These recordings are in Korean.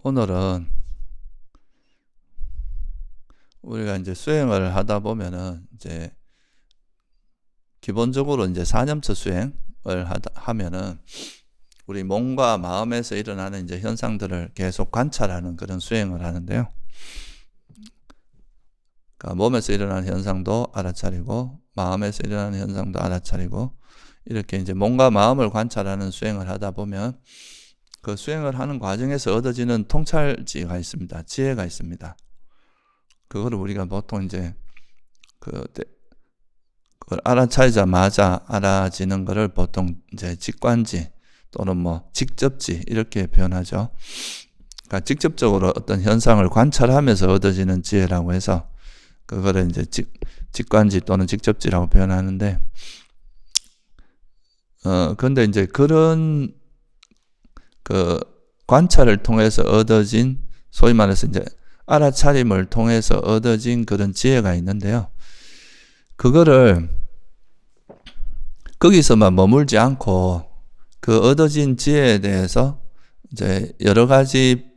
오늘은 우리가 이제 수행을 하다 보면은 이제 기본적으로 이제 4념처 수행을 하면은 우리 몸과 마음에서 일어나는 이제 현상들을 계속 관찰하는 그런 수행을 하는데요. 그러니까 몸에서 일어나는 현상도 알아차리고 마음에서 일어나는 현상도 알아차리고 이렇게 이제 몸과 마음을 관찰하는 수행을 하다 보면 그 수행을 하는 과정에서 얻어지는 통찰지가 있습니다. 지혜가 있습니다. 그거를 우리가 보통 이제 그걸 알아차리자마자 알아지는 거를 보통 이제 직관지 또는 뭐 직접지 이렇게 표현하죠. 그러니까 직접적으로 어떤 현상을 관찰하면서 얻어지는 지혜라고 해서 그거를 이제 직관지 또는 직접지라고 표현하는데, 근데 이제 그런 그 관찰을 통해서 얻어진, 소위 말해서 이제 알아차림을 통해서 얻어진 그런 지혜가 있는데요. 그거를 거기서만 머물지 않고 그 얻어진 지혜에 대해서 이제 여러 가지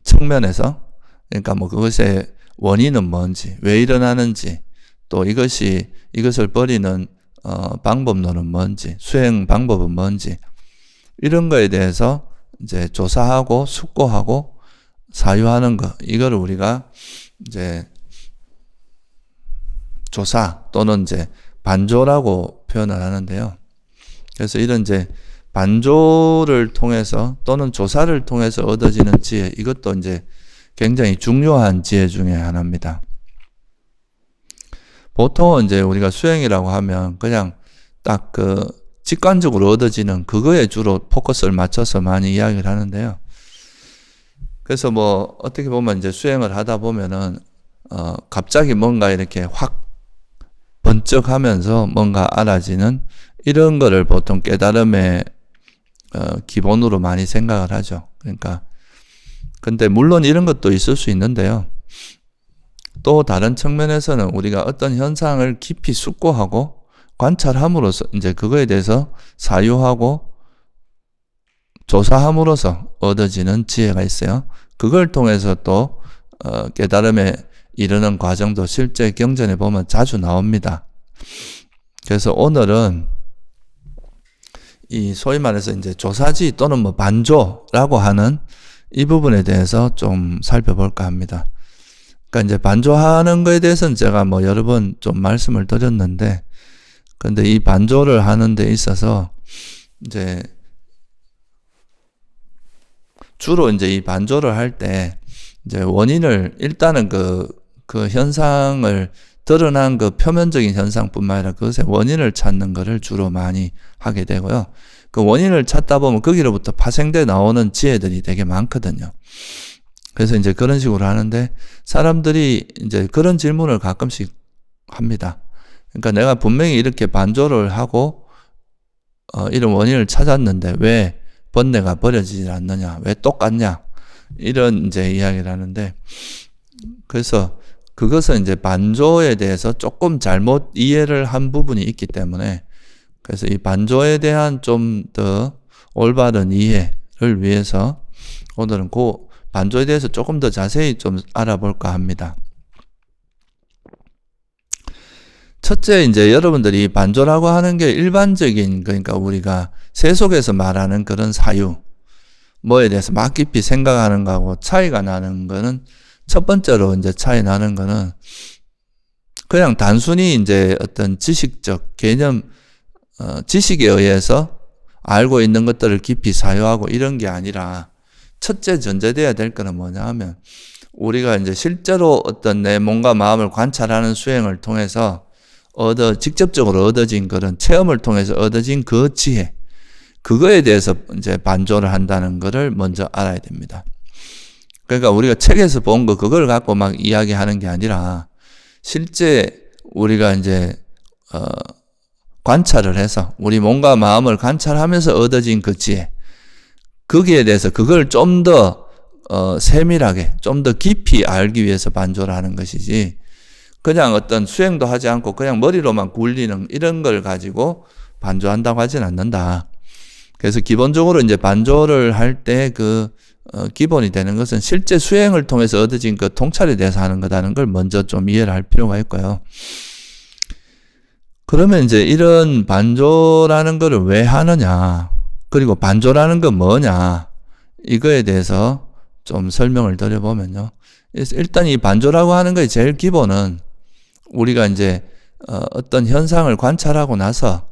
측면에서, 그러니까 뭐 그것의 원인은 뭔지, 왜 일어나는지, 또 이것을 버리는 방법론은 뭔지, 수행 방법은 뭔지, 이런 거에 대해서 이제 조사하고 숙고하고 사유하는 거, 이거를 우리가 이제 조사 또는 이제 반조라고 표현을 하는데요. 그래서 이런 이제 반조를 통해서 또는 조사를 통해서 얻어지는 지혜, 이것도 이제 굉장히 중요한 지혜 중에 하나입니다. 보통은 이제 우리가 수행이라고 하면 그냥 딱 그 직관적으로 얻어지는 그거에 주로 포커스를 맞춰서 많이 이야기를 하는데요. 그래서 뭐 어떻게 보면 이제 수행을 하다 보면은 갑자기 뭔가 이렇게 확 번쩍하면서 뭔가 알아지는 이런 거를 보통 깨달음의 기본으로 많이 생각을 하죠. 그러니까 근데 물론 이런 것도 있을 수 있는데요. 또 다른 측면에서는 우리가 어떤 현상을 깊이 숙고하고 관찰함으로써 이제 그거에 대해서 사유하고 조사함으로써 얻어지는 지혜가 있어요. 그걸 통해서 또 깨달음에 이르는 과정도 실제 경전에 보면 자주 나옵니다. 그래서 오늘은 이 소위 말해서 이제 조사지 또는 뭐 반조라고 하는 이 부분에 대해서 좀 살펴볼까 합니다. 그러니까 이제 반조하는 거에 대해서는 제가 뭐 여러 번 좀 말씀을 드렸는데, 근데 이 반조를 하는 데 있어서 이제 주로 이제 이 반조를 할 때 이제 원인을 일단은 그 현상을 드러난 그 표면적인 현상뿐만 아니라 그것의 원인을 찾는 것을 주로 많이 하게 되고요. 그 원인을 찾다 보면 거기로부터 파생돼 나오는 지혜들이 되게 많거든요. 그래서 이제 그런 식으로 하는데 사람들이 이제 그런 질문을 가끔씩 합니다. 그러니까 내가 분명히 이렇게 반조를 하고 이런 원인을 찾았는데 왜 번뇌가 버려지지 않느냐, 왜 똑같냐, 이런 이제 이야기를 하는데, 그래서 그것은 이제 반조에 대해서 조금 잘못 이해를 한 부분이 있기 때문에, 그래서 이 반조에 대한 좀 더 올바른 이해를 위해서 오늘은 그 반조에 대해서 조금 더 자세히 좀 알아볼까 합니다. 첫째, 이제 여러분들이 반조라고 하는 게 일반적인, 그러니까 우리가 세속에서 말하는 그런 사유, 뭐에 대해서 막 깊이 생각하는 거하고 차이가 나는 거는, 첫 번째로 이제 차이 나는 거는 그냥 단순히 이제 어떤 지식적 개념, 지식에 의해서 알고 있는 것들을 깊이 사유하고 이런 게 아니라, 첫째 전제돼야 될 거는 뭐냐 하면 우리가 이제 실제로 어떤 내 몸과 마음을 관찰하는 수행을 통해서 직접적으로 얻어진 그런 체험을 통해서 얻어진 그 지혜, 그거에 대해서 이제 반조를 한다는 거를 먼저 알아야 됩니다. 그러니까 우리가 책에서 본 거 그걸 갖고 막 이야기하는 게 아니라 실제 우리가 이제 관찰을 해서 우리 몸과 마음을 관찰하면서 얻어진 그 지혜, 거기에 대해서 그걸 좀 더 세밀하게 좀 더 깊이 알기 위해서 반조를 하는 것이지, 그냥 어떤 수행도 하지 않고 그냥 머리로만 굴리는 이런 걸 가지고 반조한다고 하진 않는다. 그래서 기본적으로 이제 반조를 할 때 그 기본이 되는 것은 실제 수행을 통해서 얻어진 그 통찰에 대해서 하는 거다는 걸 먼저 좀 이해를 할 필요가 있고요. 그러면 이제 이런 반조라는 거를 왜 하느냐, 그리고 반조라는 건 뭐냐, 이거에 대해서 좀 설명을 드려보면요. 일단 이 반조라고 하는 거의 제일 기본은 우리가 이제 어떤 현상을 관찰하고 나서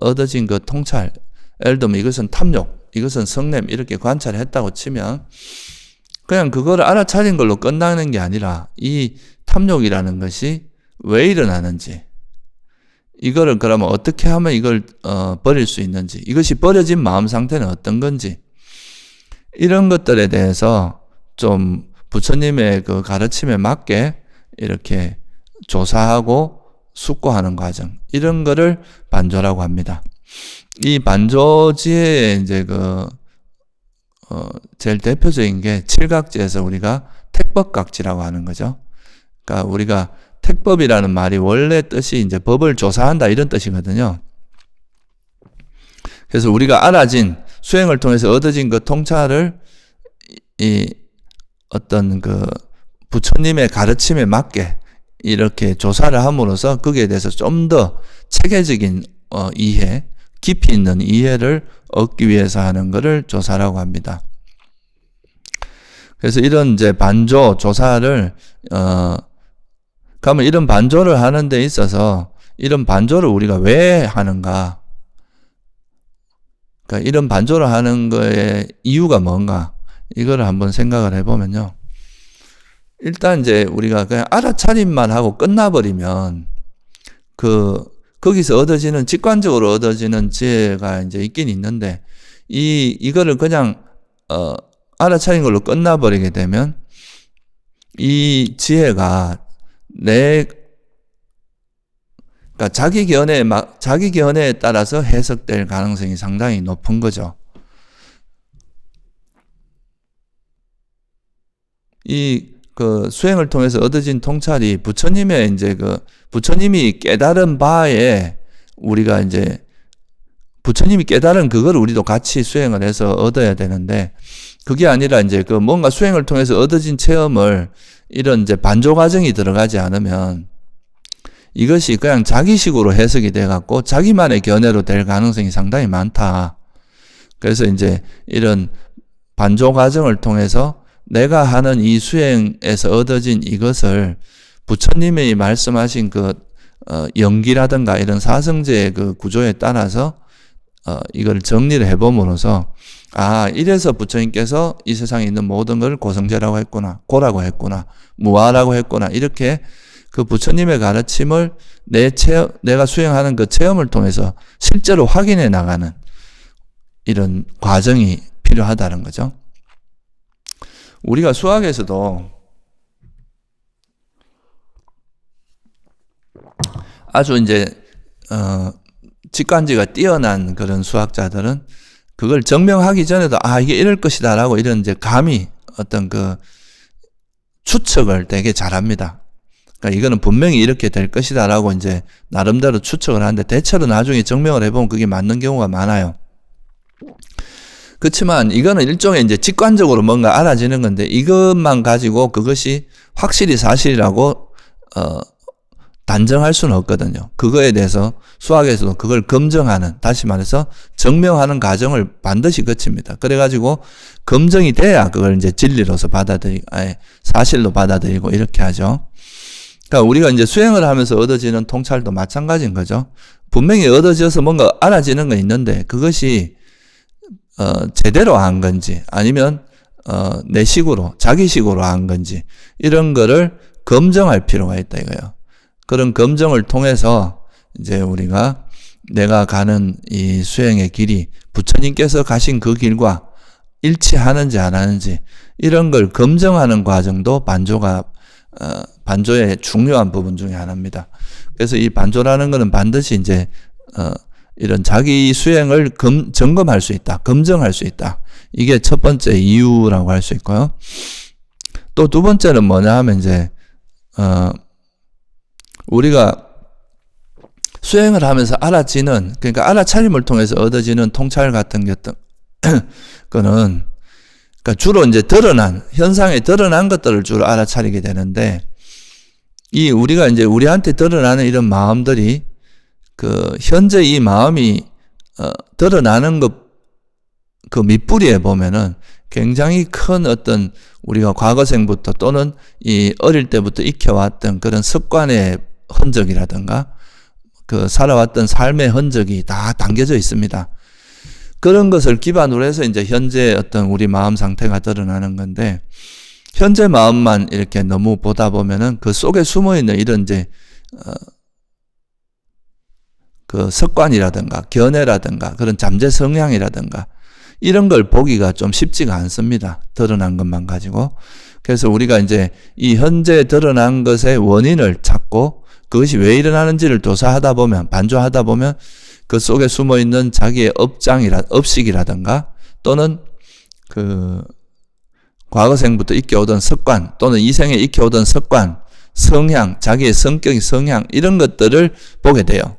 얻어진 그 통찰, 예를 들면 이것은 탐욕, 이것은 성냄 이렇게 관찰했다고 치면 그냥 그거를 알아차린 걸로 끝나는 게 아니라 이 탐욕이라는 것이 왜 일어나는지, 이거를 그러면 어떻게 하면 이걸 버릴 수 있는지, 이것이 버려진 마음 상태는 어떤 건지, 이런 것들에 대해서 좀 부처님의 그 가르침에 맞게 이렇게 조사하고 숙고하는 과정, 이런 거를 반조라고 합니다. 이 반조지혜의 이제 제일 대표적인 게 칠각지에서 우리가 택법각지라고 하는 거죠. 그러니까 우리가 택법이라는 말이 원래 뜻이 이제 법을 조사한다 이런 뜻이거든요. 그래서 우리가 알아진 수행을 통해서 얻어진 그 통찰을 이 어떤 그 부처님의 가르침에 맞게 이렇게 조사를 함으로써 거기에 대해서 좀 더 체계적인 이해, 깊이 있는 이해를 얻기 위해서 하는 것을 조사라고 합니다. 그래서 이런 이제 반조 조사를 그러면 이런 반조를 하는 데 있어서 이런 반조를 우리가 왜 하는가? 그러니까 이런 반조를 하는 거의 이유가 뭔가? 이거를 한번 생각을 해보면요. 일단 이제 우리가 그냥 알아차림만 하고 끝나버리면 거기서 얻어지는, 직관적으로 얻어지는 지혜가 이제 있긴 있는데, 이거를 그냥, 알아차린 걸로 끝나버리게 되면, 이 지혜가 그러니까 자기 견해에 따라서 해석될 가능성이 상당히 높은 거죠. 수행을 통해서 얻어진 통찰이 부처님의 이제 부처님이 깨달은 바에 우리가 이제 부처님이 깨달은 그걸 우리도 같이 수행을 해서 얻어야 되는데, 그게 아니라 이제 뭔가 수행을 통해서 얻어진 체험을 이런 이제 반조 과정이 들어가지 않으면 이것이 그냥 자기식으로 해석이 돼갖고 자기만의 견해로 될 가능성이 상당히 많다. 그래서 이제 이런 반조 과정을 통해서 내가 하는 이 수행에서 얻어진 이것을 부처님이 말씀하신 연기라든가 이런 사성제의 구조에 따라서 이걸 정리를 해봄으로써 이래서 부처님께서 이 세상에 있는 모든 걸 고성제라고 했구나, 고라고 했구나, 무아라고 했구나, 이렇게 그 부처님의 가르침을 내가 수행하는 그 체험을 통해서 실제로 확인해 나가는 이런 과정이 필요하다는 거죠. 우리가 수학에서도 아주 이제 직관지가 뛰어난 그런 수학자들은 그걸 증명하기 전에도 이게 이럴 것이다라고 이런 이제 감히 어떤 추측을 되게 잘합니다. 그러니까 이거는 분명히 이렇게 될 것이다라고 이제 나름대로 추측을 하는데 대체로 나중에 증명을 해보면 그게 맞는 경우가 많아요. 그렇지만 이거는 일종의 이제 직관적으로 뭔가 알아지는 건데, 이것만 가지고 그것이 확실히 사실이라고 단정할 수는 없거든요. 그거에 대해서 수학에서도 그걸 검증하는, 다시 말해서 증명하는 과정을 반드시 거칩니다. 그래가지고 검증이 돼야 그걸 이제 진리로서 사실로 받아들이고 이렇게 하죠. 그러니까 우리가 이제 수행을 하면서 얻어지는 통찰도 마찬가지인 거죠. 분명히 얻어져서 뭔가 알아지는 건 있는데 그것이 제대로 한 건지 아니면 내 식으로, 자기 식으로 한 건지, 이런 거를 검증할 필요가 있다 이거예요. 그런 검증을 통해서 이제 우리가 내가 가는 이 수행의 길이 부처님께서 가신 그 길과 일치하는지 안 하는지, 이런 걸 검증하는 과정도 반조의 중요한 부분 중에 하나입니다. 그래서 이 반조라는 것은 반드시 이제 이런 자기 수행을 점검할 수 있다, 검증할 수 있다. 이게 첫 번째 이유라고 할 수 있고요. 또 두 번째는 뭐냐 하면 이제 우리가 수행을 하면서 알아지는, 그러니까 알아차림을 통해서 얻어지는 통찰 같은 거는 그러니까 주로 이제 현상에 드러난 것들을 주로 알아차리게 되는데, 우리가 이제 우리한테 드러나는 이런 마음들이, 현재 이 마음이, 드러나는 그 밑뿌리에 보면은 굉장히 큰 어떤 우리가 과거생부터 또는 어릴 때부터 익혀왔던 그런 습관의 흔적이라든가, 살아왔던 삶의 흔적이 다 담겨져 있습니다. 그런 것을 기반으로 해서 이제 현재 어떤 우리 마음 상태가 드러나는 건데, 현재 마음만 이렇게 너무 보다 보면은 그 속에 숨어 있는 이런 이제, 습관이라든가, 견해라든가, 그런 잠재 성향이라든가, 이런 걸 보기가 좀 쉽지가 않습니다. 드러난 것만 가지고. 그래서 우리가 이제 이 현재 드러난 것의 원인을 찾고, 그것이 왜 일어나는지를 조사하다 보면, 반조하다 보면, 그 속에 숨어 있는 자기의 업식이라든가, 또는 과거생부터 익혀오던 습관, 또는 이생에 익혀오던 습관, 성향, 자기의 성격의 성향, 이런 것들을 보게 돼요.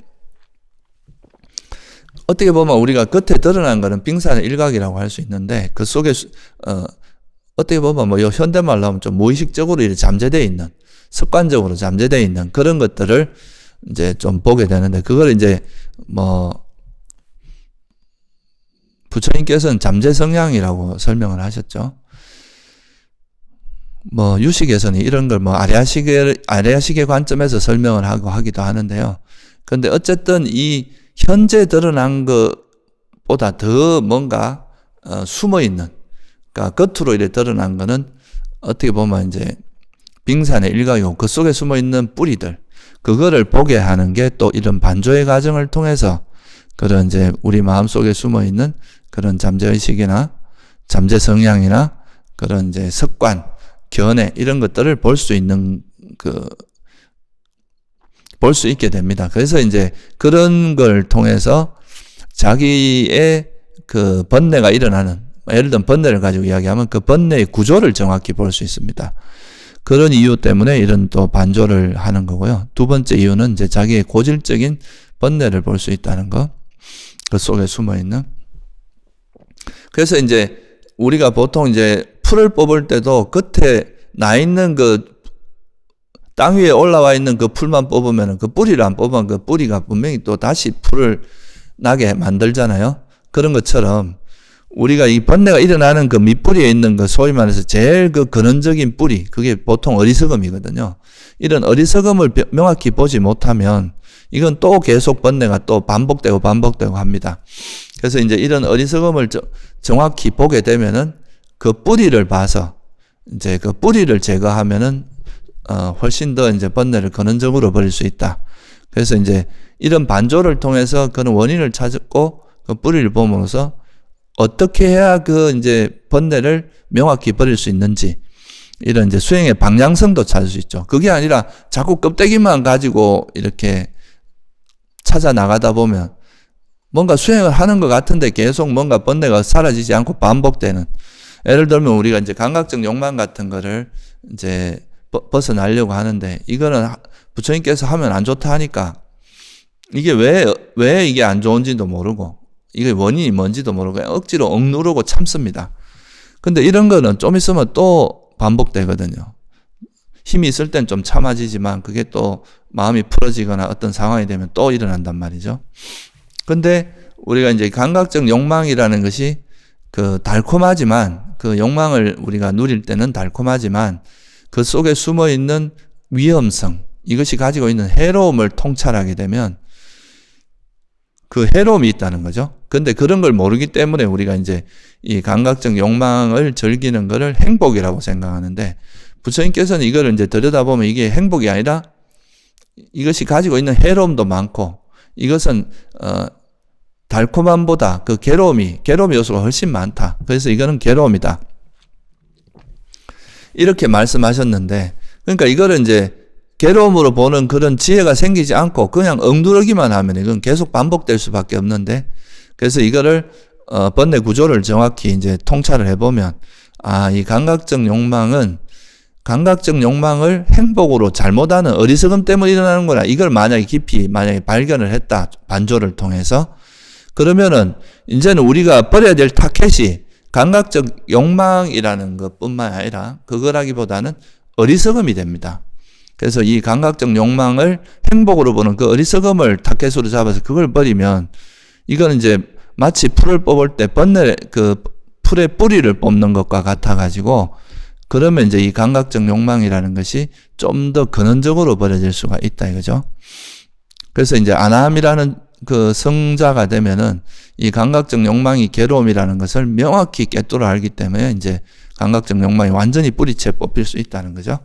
어떻게 보면 우리가 겉에 드러난 거는 빙산의 일각이라고 할 수 있는데, 그 속에, 어떻게 보면 뭐 현대말로 하면 좀 무의식적으로 이렇게 잠재되어 있는, 습관적으로 잠재되어 있는 그런 것들을 이제 좀 보게 되는데, 그걸 이제 부처님께서는 잠재 성향이라고 설명을 하셨죠. 유식에서는 이런 걸 아레아식의 관점에서 설명을 하고 하기도 하는데요. 근데 어쨌든 이 현재 드러난 것보다 더 뭔가, 숨어 있는, 그러니까 겉으로 이렇게 드러난 거는 어떻게 보면 이제 빙산의 일각이고, 그 속에 숨어 있는 뿌리들, 그거를 보게 하는 게 또 이런 반조의 과정을 통해서 그런 이제 우리 마음 속에 숨어 있는 그런 잠재의식이나 잠재 성향이나 그런 이제 습관, 견해, 이런 것들을 볼 수 있게 됩니다. 그래서 이제 그런 걸 통해서 자기의 번뇌가 일어나는, 예를 들면 번뇌를 가지고 이야기하면 그 번뇌의 구조를 정확히 볼 수 있습니다. 그런 이유 때문에 이런 또 반조를 하는 거고요. 두 번째 이유는 이제 자기의 고질적인 번뇌를 볼 수 있다는 거. 그 속에 숨어 있는. 그래서 이제 우리가 보통 이제 풀을 뽑을 때도 겉에 나 있는 땅 위에 올라와 있는 그 풀만 뽑으면, 그 뿌리를 안 뽑으면 그 뿌리가 분명히 또 다시 풀을 나게 만들잖아요. 그런 것처럼 우리가 이 번뇌가 일어나는 그 밑뿌리에 있는 그 소위 말해서 제일 근원적인 뿌리, 그게 보통 어리석음이거든요. 이런 어리석음을 명확히 보지 못하면 이건 또 계속 번뇌가 또 반복되고 합니다. 그래서 이제 이런 어리석음을 정확히 보게 되면은 그 뿌리를 봐서 이제 그 뿌리를 제거하면은 훨씬 더 이제 번뇌를 근원적으로 버릴 수 있다. 그래서 이제 이런 반조를 통해서 그런 원인을 찾고 그 뿌리를 봄으로써 어떻게 해야 이제 번뇌를 명확히 버릴 수 있는지, 이런 이제 수행의 방향성도 찾을 수 있죠. 그게 아니라 자꾸 껍데기만 가지고 이렇게 찾아 나가다 보면 뭔가 수행을 하는 것 같은데 계속 뭔가 번뇌가 사라지지 않고 반복되는, 예를 들면 우리가 이제 감각적 욕망 같은 거를 이제 벗어나려고 하는데, 이거는 부처님께서 하면 안 좋다 하니까 이게 왜 이게 안 좋은지도 모르고 이게 원인이 뭔지도 모르고 억지로 억누르고 참습니다. 근데 이런 거는 좀 있으면 또 반복되거든요. 힘이 있을 땐 좀 참아지지만 그게 또 마음이 풀어지거나 어떤 상황이 되면 또 일어난단 말이죠. 근데 우리가 이제 감각적 욕망이라는 것이 달콤하지만, 그 욕망을 우리가 누릴 때는 달콤하지만 그 속에 숨어 있는 위험성, 이것이 가지고 있는 해로움을 통찰하게 되면 그 해로움이 있다는 거죠. 근데 그런 걸 모르기 때문에 우리가 이제 이 감각적 욕망을 즐기는 것을 행복이라고 생각하는데, 부처님께서는 이거를 이제 들여다보면 이게 행복이 아니라 이것이 가지고 있는 해로움도 많고, 이것은 달콤함보다 그 괴로움 요소가 훨씬 많다. 그래서 이거는 괴로움이다. 이렇게 말씀하셨는데, 그러니까 이거를 이제 괴로움으로 보는 그런 지혜가 생기지 않고 그냥 엉두르기만 하면 이건 계속 반복될 수밖에 없는데, 그래서 이거를 번뇌 구조를 정확히 이제 통찰을 해보면, 이 감각적 욕망을 행복으로 잘못하는 어리석음 때문에 일어나는 거라. 이걸 만약에 발견을 했다, 반조를 통해서, 그러면은 이제는 우리가 버려야 될 타켓이 감각적 욕망이라는 것뿐만 아니라 그거라기보다는 어리석음이 됩니다. 그래서 이 감각적 욕망을 행복으로 보는 그 어리석음을 타켓으로 잡아서 그걸 버리면 이거는 이제 마치 풀을 뽑을 때 그 풀의 뿌리를 뽑는 것과 같아가지고 그러면 이제 이 감각적 욕망이라는 것이 좀 더 근원적으로 버려질 수가 있다 이거죠. 그래서 이제 아나함이라는 그 성자가 되면은 이 감각적 욕망이 괴로움이라는 것을 명확히 꿰뚫어 알기 때문에 이제 감각적 욕망이 완전히 뿌리채 뽑힐 수 있다는 거죠.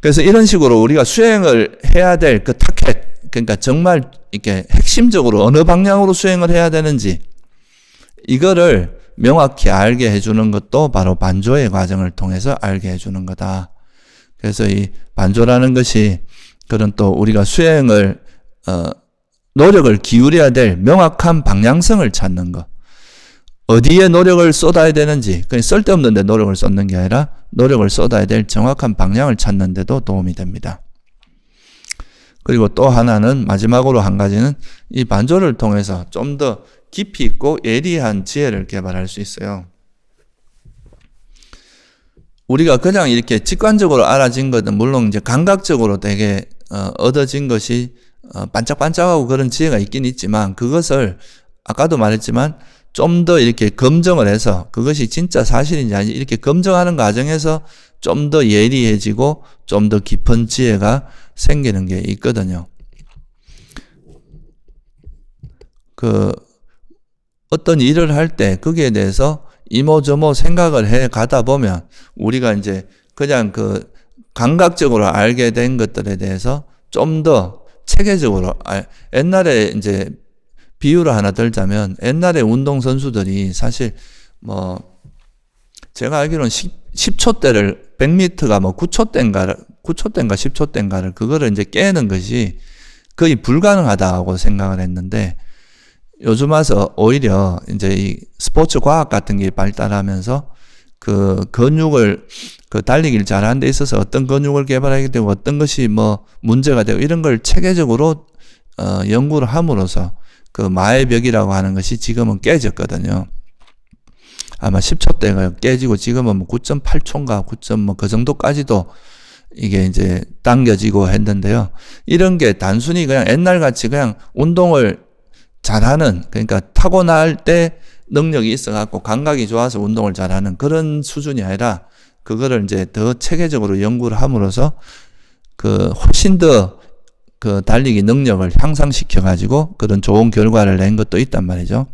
그래서 이런 식으로 우리가 수행을 해야 될 그 타켓, 그러니까 정말 이렇게 핵심적으로 어느 방향으로 수행을 해야 되는지 이거를 명확히 알게 해주는 것도 바로 반조의 과정을 통해서 알게 해주는 거다. 그래서 이 반조라는 것이 그런 또 우리가 수행을 노력을 기울여야 될 명확한 방향성을 찾는 것. 어디에 노력을 쏟아야 되는지, 그냥 쓸데없는 데 노력을 쏟는 게 아니라 노력을 쏟아야 될 정확한 방향을 찾는 데도 도움이 됩니다. 그리고 또 하나는 마지막으로 한 가지는 이 반조를 통해서 좀 더 깊이 있고 예리한 지혜를 개발할 수 있어요. 우리가 그냥 이렇게 직관적으로 알아진 것은 물론 이제 감각적으로 되게 얻어진 것이 반짝반짝하고 그런 지혜가 있긴 있지만 그것을 아까도 말했지만 좀 더 이렇게 검증을 해서 그것이 진짜 사실인지 아닌지 이렇게 검증하는 과정에서 좀 더 예리해지고 좀 더 깊은 지혜가 생기는 게 있거든요. 어떤 일을 할 때 거기에 대해서 이모저모 생각을 해 가다 보면 우리가 이제 그냥 감각적으로 알게 된 것들에 대해서 좀 더 체계적으로 옛날에 이제 비유를 하나 들자면 옛날에 운동선수들이 사실 제가 알기로는 10초대를 100m가 9초대인가 10초대인가를 그거를 이제 깨는 것이 거의 불가능하다고 생각을 했는데 요즘 와서 오히려 이제 이 스포츠 과학 같은 게 발달하면서 그 근육을 달리기를 잘하는 데 있어서 어떤 근육을 개발하게 되고 어떤 것이 문제가 되고 이런 걸 체계적으로 연구를 함으로써 그 마의 벽이라고 하는 것이 지금은 깨졌거든요. 아마 10초대가 깨지고 지금은 9.8초인가 9. 그 정도까지도 이게 이제 당겨지고 했는데요. 이런 게 단순히 그냥 옛날 같이 그냥 운동을 잘하는, 그러니까 타고날 때 능력이 있어갖고 감각이 좋아서 운동을 잘하는 그런 수준이 아니라 그거를 이제 더 체계적으로 연구를 함으로써 훨씬 더 달리기 능력을 향상시켜가지고 그런 좋은 결과를 낸 것도 있단 말이죠.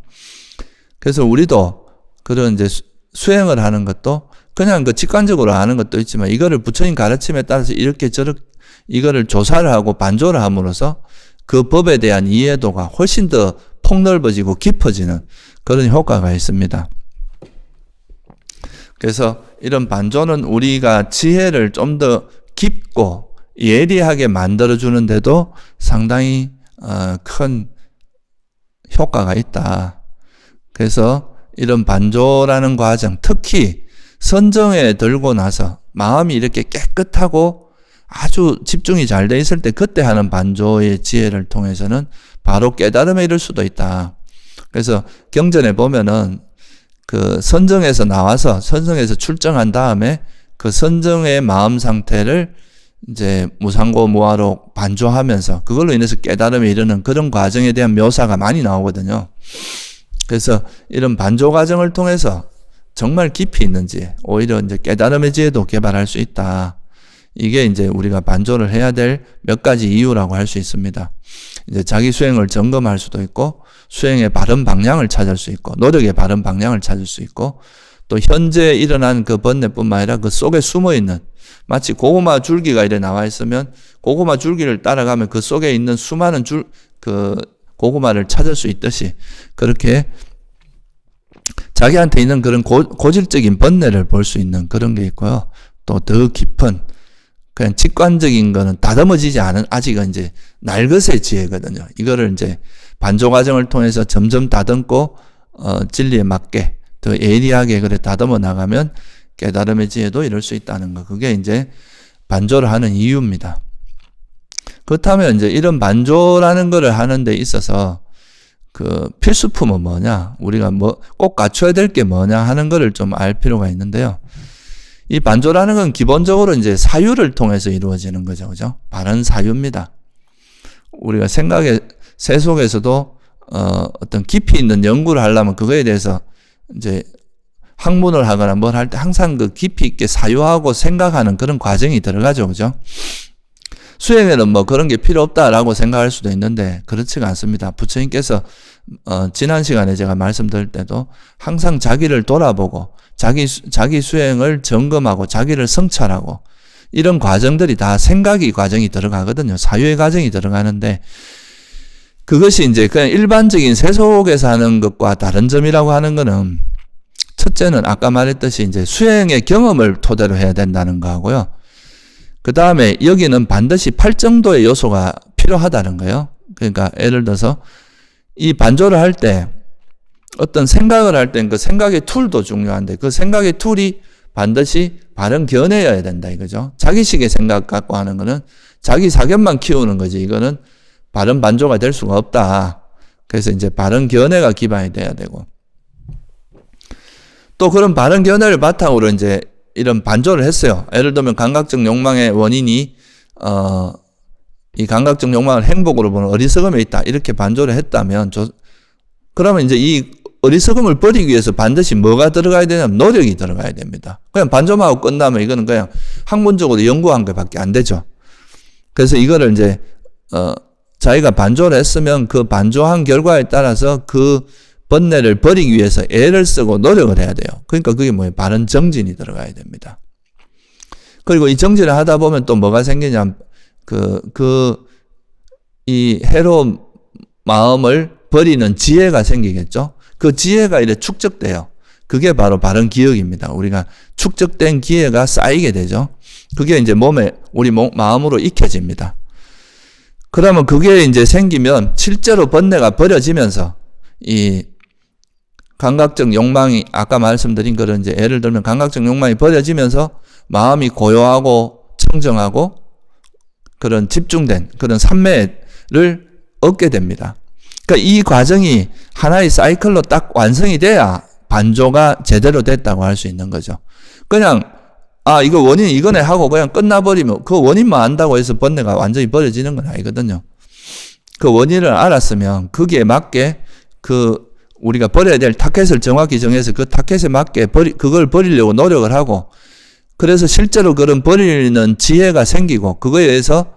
그래서 우리도 그런 이제 수행을 하는 것도 그냥 직관적으로 아는 것도 있지만 이거를 부처님 가르침에 따라서 이거를 조사를 하고 반조를 함으로써 그 법에 대한 이해도가 훨씬 더 폭넓어지고 깊어지는 그런 효과가 있습니다. 그래서 이런 반조는 우리가 지혜를 좀 더 깊고 예리하게 만들어주는데도 상당히 큰 효과가 있다. 그래서 이런 반조라는 과정, 특히 선정에 들고 나서 마음이 이렇게 깨끗하고 아주 집중이 잘 돼 있을 때 그때 하는 반조의 지혜를 통해서는 바로 깨달음에 이를 수도 있다. 그래서 경전에 보면은 선정에서 나와서 선정에서 출정한 다음에 그 선정의 마음 상태를 이제 무상고 무아로 반조하면서 그걸로 인해서 깨달음에 이르는 그런 과정에 대한 묘사가 많이 나오거든요. 그래서 이런 반조 과정을 통해서 정말 깊이 있는지 오히려 이제 깨달음의 지혜도 개발할 수 있다. 이게 이제 우리가 반조를 해야 될 몇 가지 이유라고 할 수 있습니다. 이제 자기 수행을 점검할 수도 있고, 수행의 바른 방향을 찾을 수 있고, 노력의 바른 방향을 찾을 수 있고, 또 현재 일어난 그 번뇌뿐만 아니라 그 속에 숨어 있는, 마치 고구마 줄기가 이래 나와 있으면 고구마 줄기를 따라가면 그 속에 있는 수많은 고구마를 찾을 수 있듯이 그렇게 자기한테 있는 그런 고질적인 번뇌를 볼 수 있는 그런 게 있고요. 또 더 깊은 그냥 직관적인 거는 다듬어지지 않은 아직은 이제 날것의 지혜거든요. 이거를 이제 반조 과정을 통해서 점점 다듬고 진리에 맞게 더 예리하게 그래 다듬어 나가면 깨달음의 지혜도 이룰 수 있다는 거. 그게 이제 반조를 하는 이유입니다. 그렇다면 이제 이런 반조라는 거를 하는 데 있어서 그 필수품은 뭐냐, 우리가 뭐 꼭 갖춰야 될 게 뭐냐 하는 거를 좀 알 필요가 있는데요. 이 반조라는 건 기본적으로 이제 사유를 통해서 이루어지는 거죠. 그죠? 바른 사유입니다. 우리가 생각의 새 속에서도 어떤 깊이 있는 연구를 하려면 그거에 대해서 이제 학문을 하거나 뭘 할 때 항상 그 깊이 있게 사유하고 생각하는 그런 과정이 들어가죠. 그죠? 수행에는 뭐 그런 게 필요 없다라고 생각할 수도 있는데 그렇지가 않습니다. 부처님께서 지난 시간에 제가 말씀드릴 때도 항상 자기를 돌아보고 자기 수행을 점검하고 자기를 성찰하고 이런 과정들이 다 생각의 과정이 들어가거든요. 사유의 과정이 들어가는데 그것이 이제 그냥 일반적인 세속에서 하는 것과 다른 점이라고 하는 거는 첫째는 아까 말했듯이 이제 수행의 경험을 토대로 해야 된다는 거하고요. 그 다음에 여기는 반드시 8정도의 요소가 필요하다는 거예요. 그러니까 예를 들어서 이 반조를 할 때 어떤 생각을 할 땐 그 생각의 툴도 중요한데 그 생각의 툴이 반드시 바른 견해여야 된다 이거죠. 자기식의 생각 갖고 하는 거는 자기 사견만 키우는 거지 이거는 바른 반조가 될 수가 없다. 그래서 이제 바른 견해가 기반이 돼야 되고 또 그런 바른 견해를 바탕으로 이제 이런 반조를 했어요. 예를 들면 감각적 욕망의 원인이 이 감각적 욕망을 행복으로 보는 어리석음에 있다. 이렇게 반조를 했다면 그러면 이제 이 어리석음을 버리기 위해서 반드시 뭐가 들어가야 되냐면 노력이 들어가야 됩니다. 그냥 반조만 하고 끝나면 이거는 그냥 학문적으로 연구한 것밖에 안 되죠. 그래서 이거를 이제 자기가 반조를 했으면 그 반조한 결과에 따라서 그 번뇌를 버리기 위해서 애를 쓰고 노력을 해야 돼요. 그러니까 그게 뭐예요? 바른 정진이 들어가야 됩니다. 그리고 이 정진을 하다 보면 또 뭐가 생기냐면 이 해로운 마음을 버리는 지혜가 생기겠죠? 그 지혜가 이래 축적돼요. 그게 바로 바른 기억입니다. 우리가 축적된 기회가 쌓이게 되죠. 그게 이제 우리 마음으로 익혀집니다. 그러면 그게 이제 생기면 실제로 번뇌가 버려지면서 이 감각적 욕망이 아까 말씀드린 거는 이제 예를 들면 감각적 욕망이 버려지면서 마음이 고요하고 청정하고 그런 집중된 그런 삼매를 얻게 됩니다. 그러니까 이 과정이 하나의 사이클로 딱 완성이 돼야 반조가 제대로 됐다고 할 수 있는 거죠. 그냥 이거 원인 이거네 하고 그냥 끝나버리면 그 원인만 안다고 해서 번뇌가 완전히 버려지는 건 아니거든요. 그 원인을 알았으면 거기에 맞게 우리가 버려야 될 타켓을 정확히 정해서 그 타켓에 맞게 그걸 버리려고 노력을 하고 그래서 실제로 그런 버리는 지혜가 생기고 그거에 의해서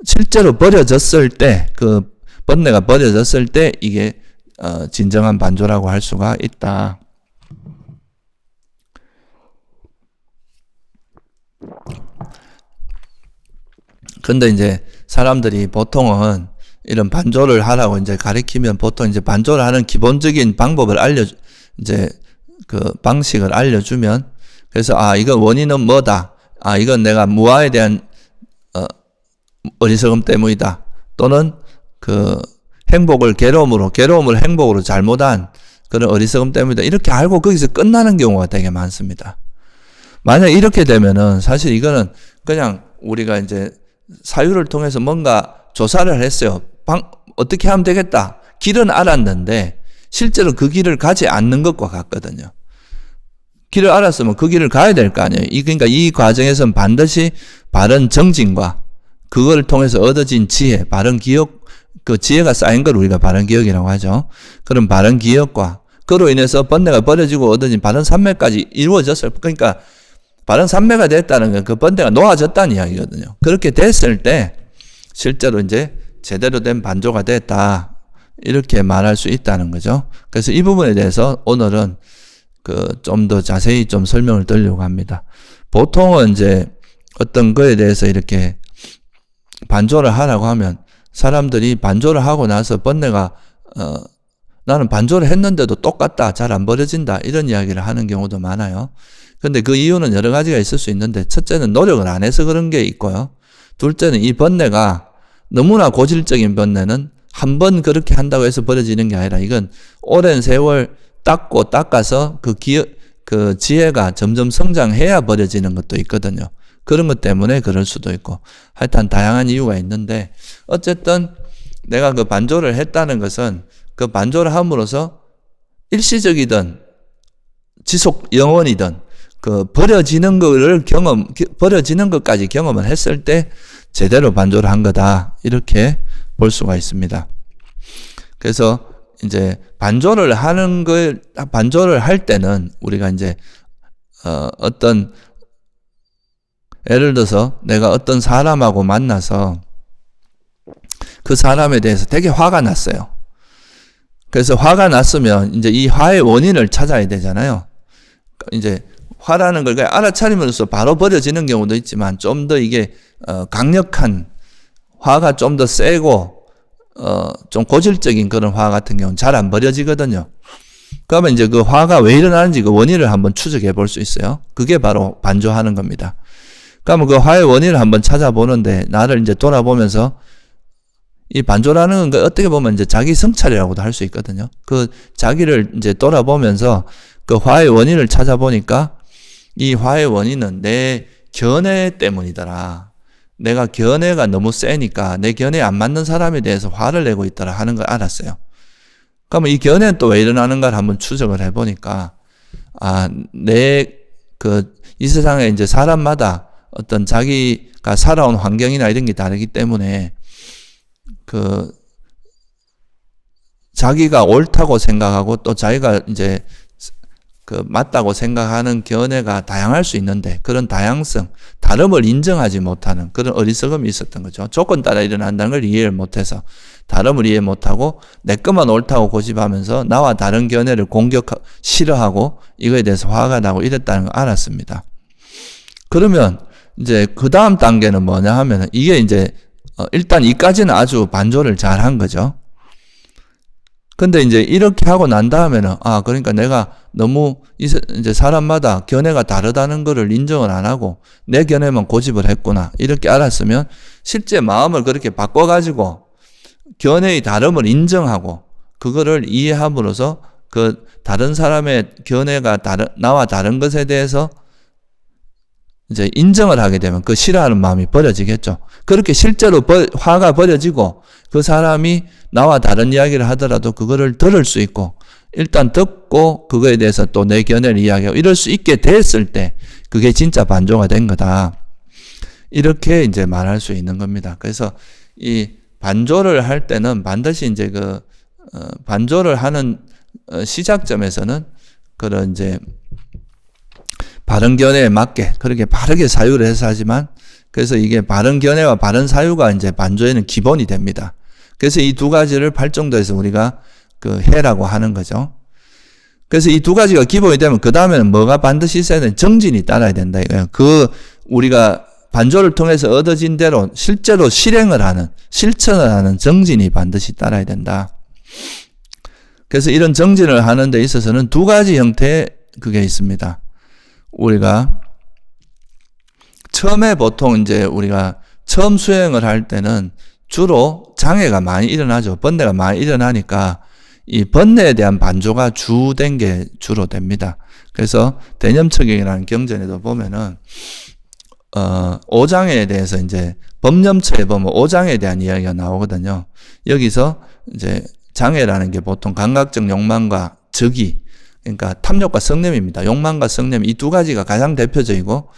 실제로 버려졌을 때 그 번뇌가 버려졌을 때 이게 진정한 반조라고 할 수가 있다. 근데 이제 사람들이 보통은 이런 반조를 하라고 이제 가르치면 보통 이제 반조를 하는 기본적인 방법을 이제 그 방식을 알려주면 그래서 이건 원인은 뭐다. 이건 내가 무아에 대한 어리석음 때문이다. 또는 그 괴로움을 행복으로 잘못한 그런 어리석음 때문이다. 이렇게 알고 거기서 끝나는 경우가 되게 많습니다. 만약 이렇게 되면은 사실 이거는 그냥 우리가 이제 사유를 통해서 뭔가 조사를 했어요. 어떻게 하면 되겠다. 길은 알았는데 실제로 그 길을 가지 않는 것과 같거든요. 길을 알았으면 그 길을 가야 될 거 아니에요. 그러니까 이 과정에서는 반드시 바른 정진과 그걸 통해서 얻어진 지혜, 바른 기억, 그 지혜가 쌓인 걸 우리가 바른 기억이라고 하죠. 그런 바른 기억과 그로 인해서 번뇌가 버려지고 얻어진 바른 삼매까지 이루어졌을, 그러니까 바른 삼매가 됐다는 건 그 번뇌가 놓아졌다는 이야기거든요. 그렇게 됐을 때 실제로 이제 제대로 된 반조가 됐다. 이렇게 말할 수 있다는 거죠. 그래서 이 부분에 대해서 오늘은 좀 더 자세히 좀 설명을 드리려고 합니다. 보통은 이제 어떤 거에 대해서 이렇게 반조를 하라고 하면 사람들이 반조를 하고 나서 번뇌가 나는 반조를 했는데도 똑같다. 잘 안 버려진다. 이런 이야기를 하는 경우도 많아요. 근데 그 이유는 여러 가지가 있을 수 있는데 첫째는 노력을 안 해서 그런 게 있고요. 둘째는 이 번뇌가 너무나 고질적인 번뇌는 한 번 그렇게 한다고 해서 버려지는 게 아니라 이건 오랜 세월 닦아서 그 지혜가 점점 성장해야 버려지는 것도 있거든요. 그런 것 때문에 그럴 수도 있고 하여튼 다양한 이유가 있는데 어쨌든 내가 그 반조를 했다는 것은 그 반조를 함으로써 일시적이든 지속 영원이든 그 버려지는 것까지 경험을 했을 때 제대로 반조를 한 거다. 이렇게 볼 수가 있습니다. 그래서 이제 반조를 할 때는 우리가 이제 어떤 예를 들어서 내가 어떤 사람하고 만나서 그 사람에 대해서 되게 화가 났어요. 그래서 화가 났으면 이제 이 화의 원인을 찾아야 되잖아요. 이제 화라는 걸 알아차림으로써 바로 버려지는 경우도 있지만 좀 더 이게 강력한 화가 좀 더 세고 좀 고질적인 그런 화 같은 경우는 잘 안 버려지거든요. 그러면 이제 그 화가 왜 일어나는지 그 원인을 한번 추적해 볼 수 있어요. 그게 바로 반조하는 겁니다. 그러면 그 화의 원인을 한번 찾아보는데 나를 이제 돌아보면서 이 반조라는 건 어떻게 보면 이제 자기 성찰이라고도 할 수 있거든요. 그 자기를 이제 돌아보면서 그 화의 원인을 찾아보니까 이 화의 원인은 내 견해 때문이더라. 내가 견해가 너무 세니까 내 견해에 안 맞는 사람에 대해서 화를 내고 있더라 하는 걸 알았어요. 그러면 이 견해는 또 왜 일어나는가를 한번 추적을 해보니까, 이 세상에 이제 사람마다 어떤 자기가 살아온 환경이나 이런 게 다르기 때문에, 자기가 옳다고 생각하고 또 자기가 이제 맞다고 생각하는 견해가 다양할 수 있는데 그런 다양성, 다름을 인정하지 못하는 그런 어리석음이 있었던 거죠. 조건 따라 일어난다는 걸 이해를 못해서 다름을 이해 못하고 내 것만 옳다고 고집하면서 나와 다른 견해를 싫어하고 이거에 대해서 화가 나고 이랬다는 걸 알았습니다. 그러면 이제 그 다음 단계는 뭐냐 하면은 이게 이제 일단 이까지는 아주 반조를 잘 한 거죠. 근데 이제 이렇게 하고 난 다음에는 그러니까 내가 너무 이제 사람마다 견해가 다르다는 거를 인정을 안 하고 내 견해만 고집을 했구나 이렇게 알았으면 실제 마음을 그렇게 바꿔가지고 견해의 다름을 인정하고 그거를 이해함으로써 그 다른 사람의 견해가 나와 다른 것에 대해서 이제 인정을 하게 되면 그 싫어하는 마음이 버려지겠죠. 그렇게 실제로 화가 버려지고 그 사람이 나와 다른 이야기를 하더라도 그거를 들을 수 있고 일단 듣고 그거에 대해서 또 내 견해를 이야기하고 이럴 수 있게 됐을 때 그게 진짜 반조가 된 거다. 이렇게 이제 말할 수 있는 겁니다. 그래서 이 반조를 할 때는 반드시 이제 반조를 하는 시작점에서는 그런 이제 바른 견해에 맞게 그렇게 바르게 사유를 해서 하지만 그래서 이게 바른 견해와 바른 사유가 이제 반조에는 기본이 됩니다. 그래서 이 두 가지를 발정도해서 우리가 해라고 하는 거죠. 그래서 이 두 가지가 기본이 되면 그 다음에는 뭐가 반드시 있어야 되는 정진이 따라야 된다 이거예요. 우리가 반조를 통해서 얻어진 대로 실제로 실천을 하는 정진이 반드시 따라야 된다. 그래서 이런 정진을 하는 데 있어서는 두 가지 형태의 그게 있습니다. 우리가 처음에 보통 이제 우리가 처음 수행을 할 때는 주로 장애가 많이 일어나죠. 번뇌가 많이 일어나니까 이 번뇌에 대한 반조가 주된 게 주로 됩니다. 그래서 대념처경이라는 경전에도 보면은 오장애에 대해서 이제 법념처에 보면 오장애에 대한 이야기가 나오거든요. 여기서 이제 장애라는 게 보통 감각적 욕망과 적이 그러니까 탐욕과 성냄입니다. 욕망과 성냄 이 두 가지가 가장 대표적이고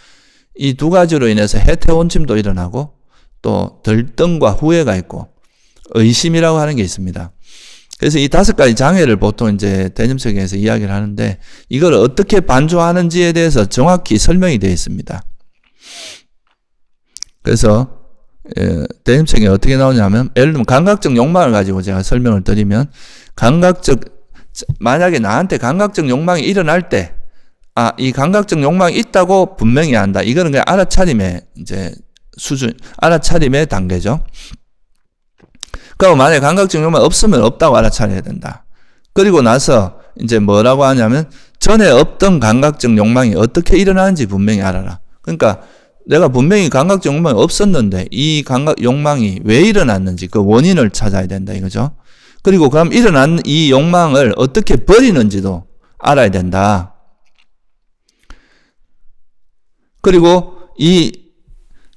이 두 가지로 인해서 해태원침도 일어나고 또 들등과 후회가 있고 의심이라고 하는 게 있습니다. 그래서 이 다섯 가지 장애를 보통 이제 대념처경에서 이야기를 하는데 이걸 어떻게 반조하는지에 대해서 정확히 설명이 되어 있습니다. 그래서 대념처경이 어떻게 나오냐면 예를 들면 감각적 욕망을 가지고 제가 설명을 드리면 만약에 나한테 감각적 욕망이 일어날 때, 이 감각적 욕망이 있다고 분명히 안다. 이거는 그냥 알아차림의 이제 알아차림의 단계죠. 그럼 만약에 감각적 욕망이 없으면 없다고 알아차려야 된다. 그리고 나서 이제 뭐라고 하냐면 전에 없던 감각적 욕망이 어떻게 일어나는지 분명히 알아라. 그러니까 내가 분명히 감각적 욕망이 없었는데 이 감각 욕망이 왜 일어났는지 그 원인을 찾아야 된다 이거죠. 그리고 그럼 일어난 이 욕망을 어떻게 버리는지도 알아야 된다. 그리고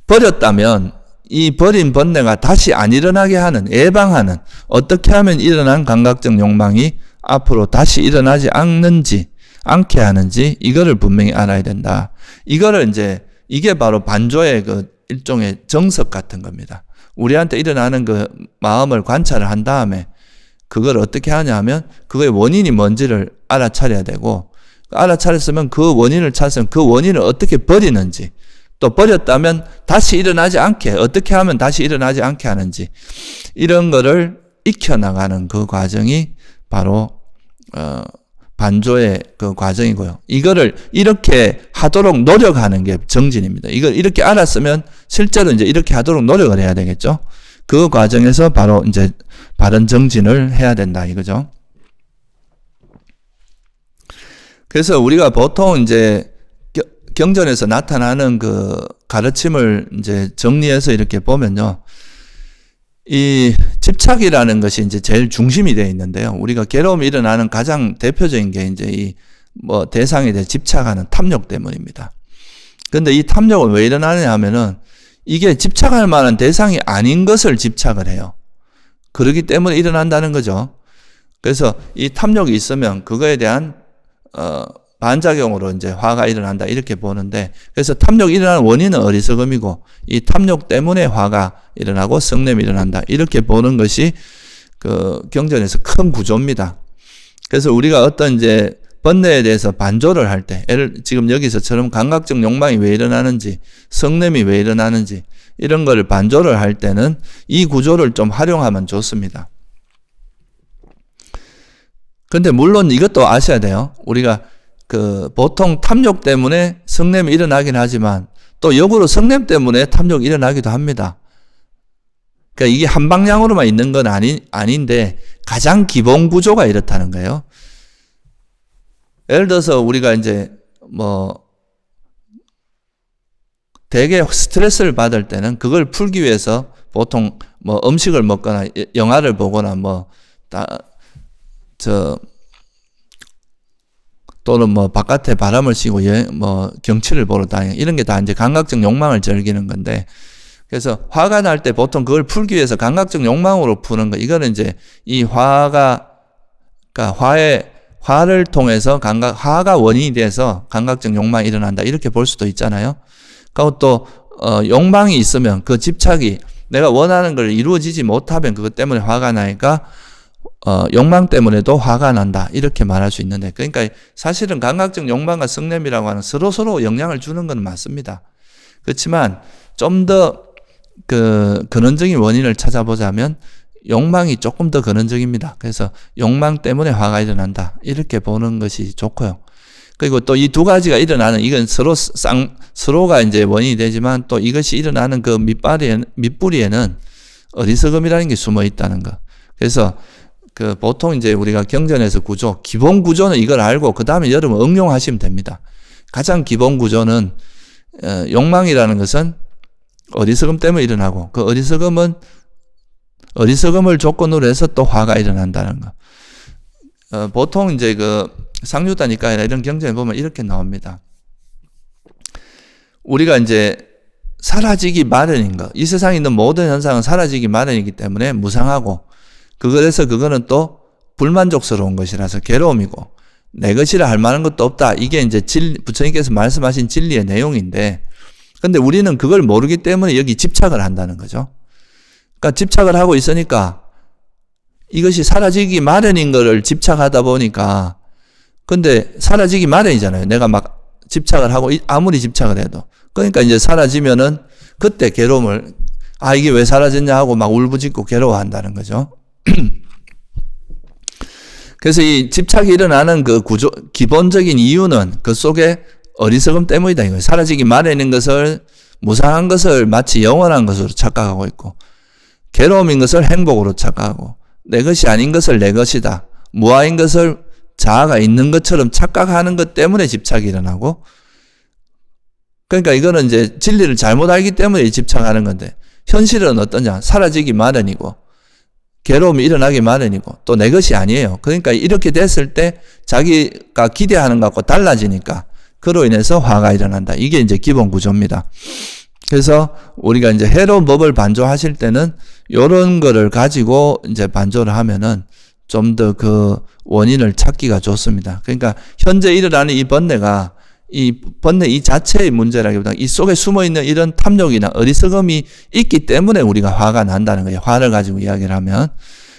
버렸다면 이 버린 번뇌가 다시 안 일어나게 하는, 예방하는, 어떻게 하면 일어난 감각적 욕망이 앞으로 다시 일어나지 않게 하는지, 이거를 분명히 알아야 된다. 이거를 이제, 이게 바로 반조의 그 일종의 정석 같은 겁니다. 우리한테 일어나는 그 마음을 관찰을 한 다음에, 그걸 어떻게 하냐 하면, 그거의 원인이 뭔지를 알아차려야 되고, 알아차렸으면 그 원인을 찾으면 그 원인을 어떻게 버리는지, 또 버렸다면 다시 일어나지 않게, 어떻게 하면 다시 일어나지 않게 하는지, 이런 거를 익혀나가는 그 과정이 바로 반조의 그 과정이고요. 이거를 이렇게 하도록 노력하는 게 정진입니다. 이걸 이렇게 알았으면 실제로 이제 이렇게 하도록 노력을 해야 되겠죠. 그 과정에서 바로 이제 바른 정진을 해야 된다 이거죠. 그래서 우리가 보통 이제 경전에서 나타나는 그 가르침을 이제 정리해서 이렇게 보면요. 이 집착이라는 것이 이제 제일 중심이 되어 있는데요. 우리가 괴로움이 일어나는 가장 대표적인 게 이제 이 뭐 대상에 대해 집착하는 탐욕 때문입니다. 근데 이 탐욕은 왜 일어나느냐 하면은 이게 집착할 만한 대상이 아닌 것을 집착을 해요. 그렇기 때문에 일어난다는 거죠. 그래서 이 탐욕이 있으면 그거에 대한 반작용으로 이제 화가 일어난다 이렇게 보는데, 그래서 탐욕이 일어나는 원인은 어리석음이고 이 탐욕 때문에 화가 일어나고 성냄이 일어난다 이렇게 보는 것이 그 경전에서 큰 구조입니다. 그래서 우리가 어떤 이제 번뇌에 대해서 반조를 할 때, 지금 여기서처럼 감각적 욕망이 왜 일어나는지, 성냄이 왜 일어나는지 이런 거를 반조를 할 때는 이 구조를 좀 활용하면 좋습니다. 근데 물론 이것도 아셔야 돼요. 우리가 그 보통 탐욕 때문에 성냄이 일어나긴 하지만 또 역으로 성냄 때문에 탐욕이 일어나기도 합니다. 그러니까 이게 한 방향으로만 있는 건 아닌데 가장 기본 구조가 이렇다는 거예요. 예를 들어서 우리가 이제 뭐 되게 스트레스를 받을 때는 그걸 풀기 위해서 보통 뭐 음식을 먹거나 영화를 보거나 또는 뭐 바깥에 바람을 쐬고 뭐 경치를 보러 다니는 이런 게 다 이제 감각적 욕망을 즐기는 건데, 그래서 화가 날 때 보통 그걸 풀기 위해서 감각적 욕망으로 푸는 거, 이거는 이제 이 그러니까 화를 통해서 화가 원인이 돼서 감각적 욕망이 일어난다 이렇게 볼 수도 있잖아요. 그리고 또 욕망이 있으면 그 집착이 내가 원하는 걸 이루어지지 못하면 그것 때문에 화가 나니까 욕망 때문에도 화가 난다 이렇게 말할 수 있는데, 그러니까 사실은 감각적 욕망과 성냄이라고 하는 서로 영향을 주는 건 맞습니다. 그렇지만 좀 더 그 근원적인 원인을 찾아보자면 욕망이 조금 더 근원적입니다. 그래서 욕망 때문에 화가 일어난다 이렇게 보는 것이 좋고요. 그리고 또 이 두 가지가 일어나는, 이건 서로가 이제 원인이 되지만 또 이것이 일어나는 그 밑뿌리에는 어리석음이라는 게 숨어 있다는 거. 그래서 그 보통 이제 우리가 경전에서 기본 구조는 이걸 알고 그 다음에 여러분 응용하시면 됩니다. 가장 기본 구조는 욕망이라는 것은 어리석음 때문에 일어나고, 그 어리석음을 조건으로 해서 또 화가 일어난다는 거. 보통 이제 그 상유다니까이나 이런 경전에 보면 이렇게 나옵니다. 우리가 이제 사라지기 마련인 거, 이 세상에 있는 모든 현상은 사라지기 마련이기 때문에 무상하고, 그래서 그거는 또 불만족스러운 것이라서 괴로움이고, 내 것이라 할 만한 것도 없다. 이게 이제 부처님께서 말씀하신 진리의 내용인데, 근데 우리는 그걸 모르기 때문에 여기 집착을 한다는 거죠. 그러니까 집착을 하고 있으니까 이것이 사라지기 마련인 거를 집착하다 보니까, 근데 사라지기 마련이잖아요. 내가 막 집착을 하고 아무리 집착을 해도. 그러니까 이제 사라지면은 그때 괴로움을, 이게 왜 사라졌냐 하고 막 울부짖고 괴로워한다는 거죠. 그래서 이 집착이 일어나는 그 기본적인 이유는 그 속에 어리석음 때문이다. 이거예요. 사라지기 마련인 것을, 무상한 것을 마치 영원한 것으로 착각하고 있고, 괴로움인 것을 행복으로 착각하고, 내 것이 아닌 것을 내 것이다, 무아인 것을 자아가 있는 것처럼 착각하는 것 때문에 집착이 일어나고, 그러니까 이거는 이제 진리를 잘못 알기 때문에 집착하는 건데, 현실은 어떠냐? 사라지기 마련이고, 괴로움이 일어나기 마련이고, 또 내 것이 아니에요. 그러니까 이렇게 됐을 때 자기가 기대하는 것과 달라지니까 그로 인해서 화가 일어난다. 이게 이제 기본 구조입니다. 그래서 우리가 이제 해로운 법을 반조하실 때는 요런 거를 가지고 이제 반조를 하면은 좀 더 그 원인을 찾기가 좋습니다. 그러니까 현재 일어나는 이 번뇌가 이 번뇌 이 자체의 문제라기보다 이 속에 숨어 있는 이런 탐욕이나 어리석음이 있기 때문에 우리가 화가 난다는 거예요. 화를 가지고 이야기를 하면.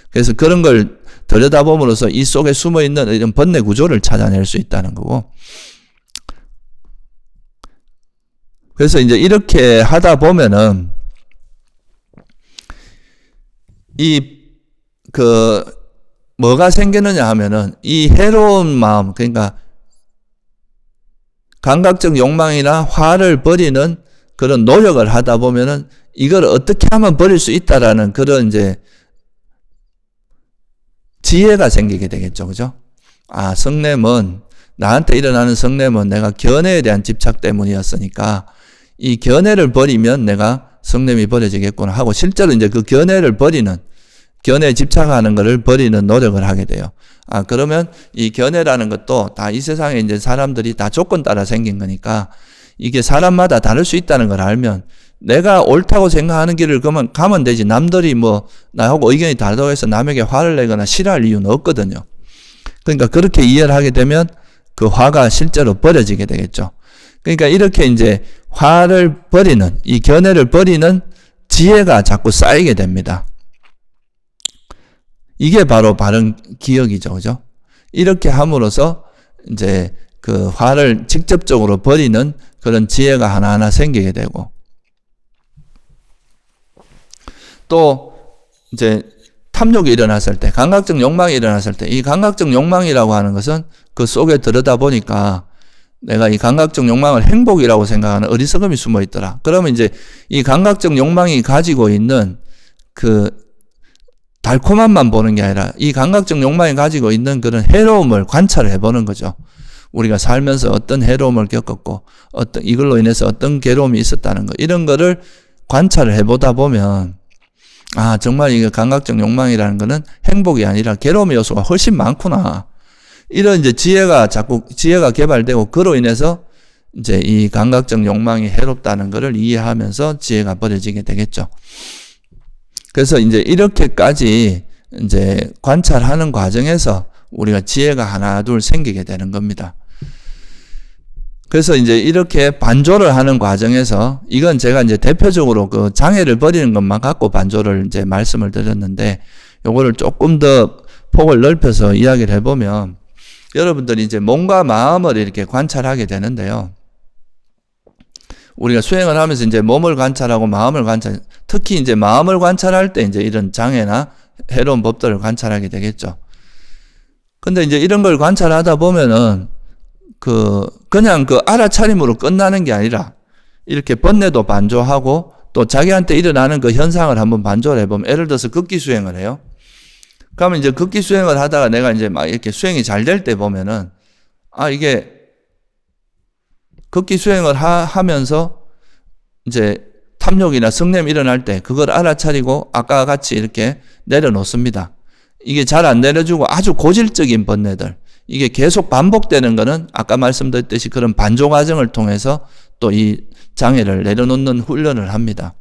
그래서 그런 걸 들여다봄으로써 이 속에 숨어 있는 이런 번뇌 구조를 찾아낼 수 있다는 거고. 그래서 이제 이렇게 하다 보면은 뭐가 생기느냐 하면은 이 해로운 마음, 그러니까 감각적 욕망이나 화를 버리는 그런 노력을 하다 보면은 이걸 어떻게 하면 버릴 수 있다라는 그런 이제 지혜가 생기게 되겠죠. 그죠? 아, 성냄은, 나한테 일어나는 성냄은 내가 견해에 대한 집착 때문이었으니까 이 견해를 버리면 내가 성냄이 버려지겠구나 하고 실제로 이제 그 견해에 집착하는 것을 버리는 노력을 하게 돼요. 아, 그러면 이 견해라는 것도 다 이 세상에 이제 사람들이 다 조건 따라 생긴 거니까 이게 사람마다 다를 수 있다는 걸 알면 내가 옳다고 생각하는 길을 가면 되지. 남들이 뭐 나하고 의견이 다르다고 해서 남에게 화를 내거나 싫어할 이유는 없거든요. 그러니까 그렇게 이해를 하게 되면 그 화가 실제로 버려지게 되겠죠. 그러니까 이렇게 이제 화를 버리는, 이 견해를 버리는 지혜가 자꾸 쌓이게 됩니다. 이게 바로 바른 기억이죠. 그죠? 이렇게 함으로써 이제 그 화를 직접적으로 버리는 그런 지혜가 하나하나 생기게 되고, 또 이제 탐욕이 일어났을 때, 감각적 욕망이 일어났을 때, 이 감각적 욕망이라고 하는 것은 그 속에 들여다 보니까 내가 이 감각적 욕망을 행복이라고 생각하는 어리석음이 숨어 있더라. 그러면 이제 이 감각적 욕망이 가지고 있는 그 달콤함만 보는 게 아니라 이 감각적 욕망이 가지고 있는 그런 해로움을 관찰을 해보는 거죠. 우리가 살면서 어떤 해로움을 겪었고 이걸로 인해서 어떤 괴로움이 있었다는 거, 이런 거를 관찰을 해보다 보면 아, 정말 이게 감각적 욕망이라는 거는 행복이 아니라 괴로움의 요소가 훨씬 많구나. 이런 이제 지혜가 개발되고 그로 인해서 이제 이 감각적 욕망이 해롭다는 것을 이해하면서 지혜가 버려지게 되겠죠. 그래서 이제 이렇게까지 이제 관찰하는 과정에서 우리가 지혜가 하나 둘 생기게 되는 겁니다. 그래서 이제 이렇게 반조를 하는 과정에서 이건 제가 이제 대표적으로 그 장애를 버리는 것만 갖고 반조를 이제 말씀을 드렸는데 요거를 조금 더 폭을 넓혀서 이야기를 해보면 여러분들이 이제 몸과 마음을 이렇게 관찰하게 되는데요. 우리가 수행을 하면서 이제 몸을 관찰하고 마음을 특히 이제 마음을 관찰할 때 이제 이런 장애나 해로운 법들을 관찰하게 되겠죠. 근데 이제 이런 걸 관찰하다 보면은 그냥 그 알아차림으로 끝나는 게 아니라 이렇게 번뇌도 반조하고 또 자기한테 일어나는 그 현상을 한번 반조를 해보면, 예를 들어서 극기 수행을 해요. 그러면 이제 극기 수행을 하다가 내가 이제 막 이렇게 수행이 잘 될 때 보면은 아, 이게 극기 수행을 하면서 이제 탐욕이나 성냄이 일어날 때 그걸 알아차리고 아까와 같이 이렇게 내려놓습니다. 이게 잘 안 내려주고 아주 고질적인 번뇌들, 이게 계속 반복되는 거는 아까 말씀드렸듯이 그런 반조 과정을 통해서 또 이 장애를 내려놓는 훈련을 합니다.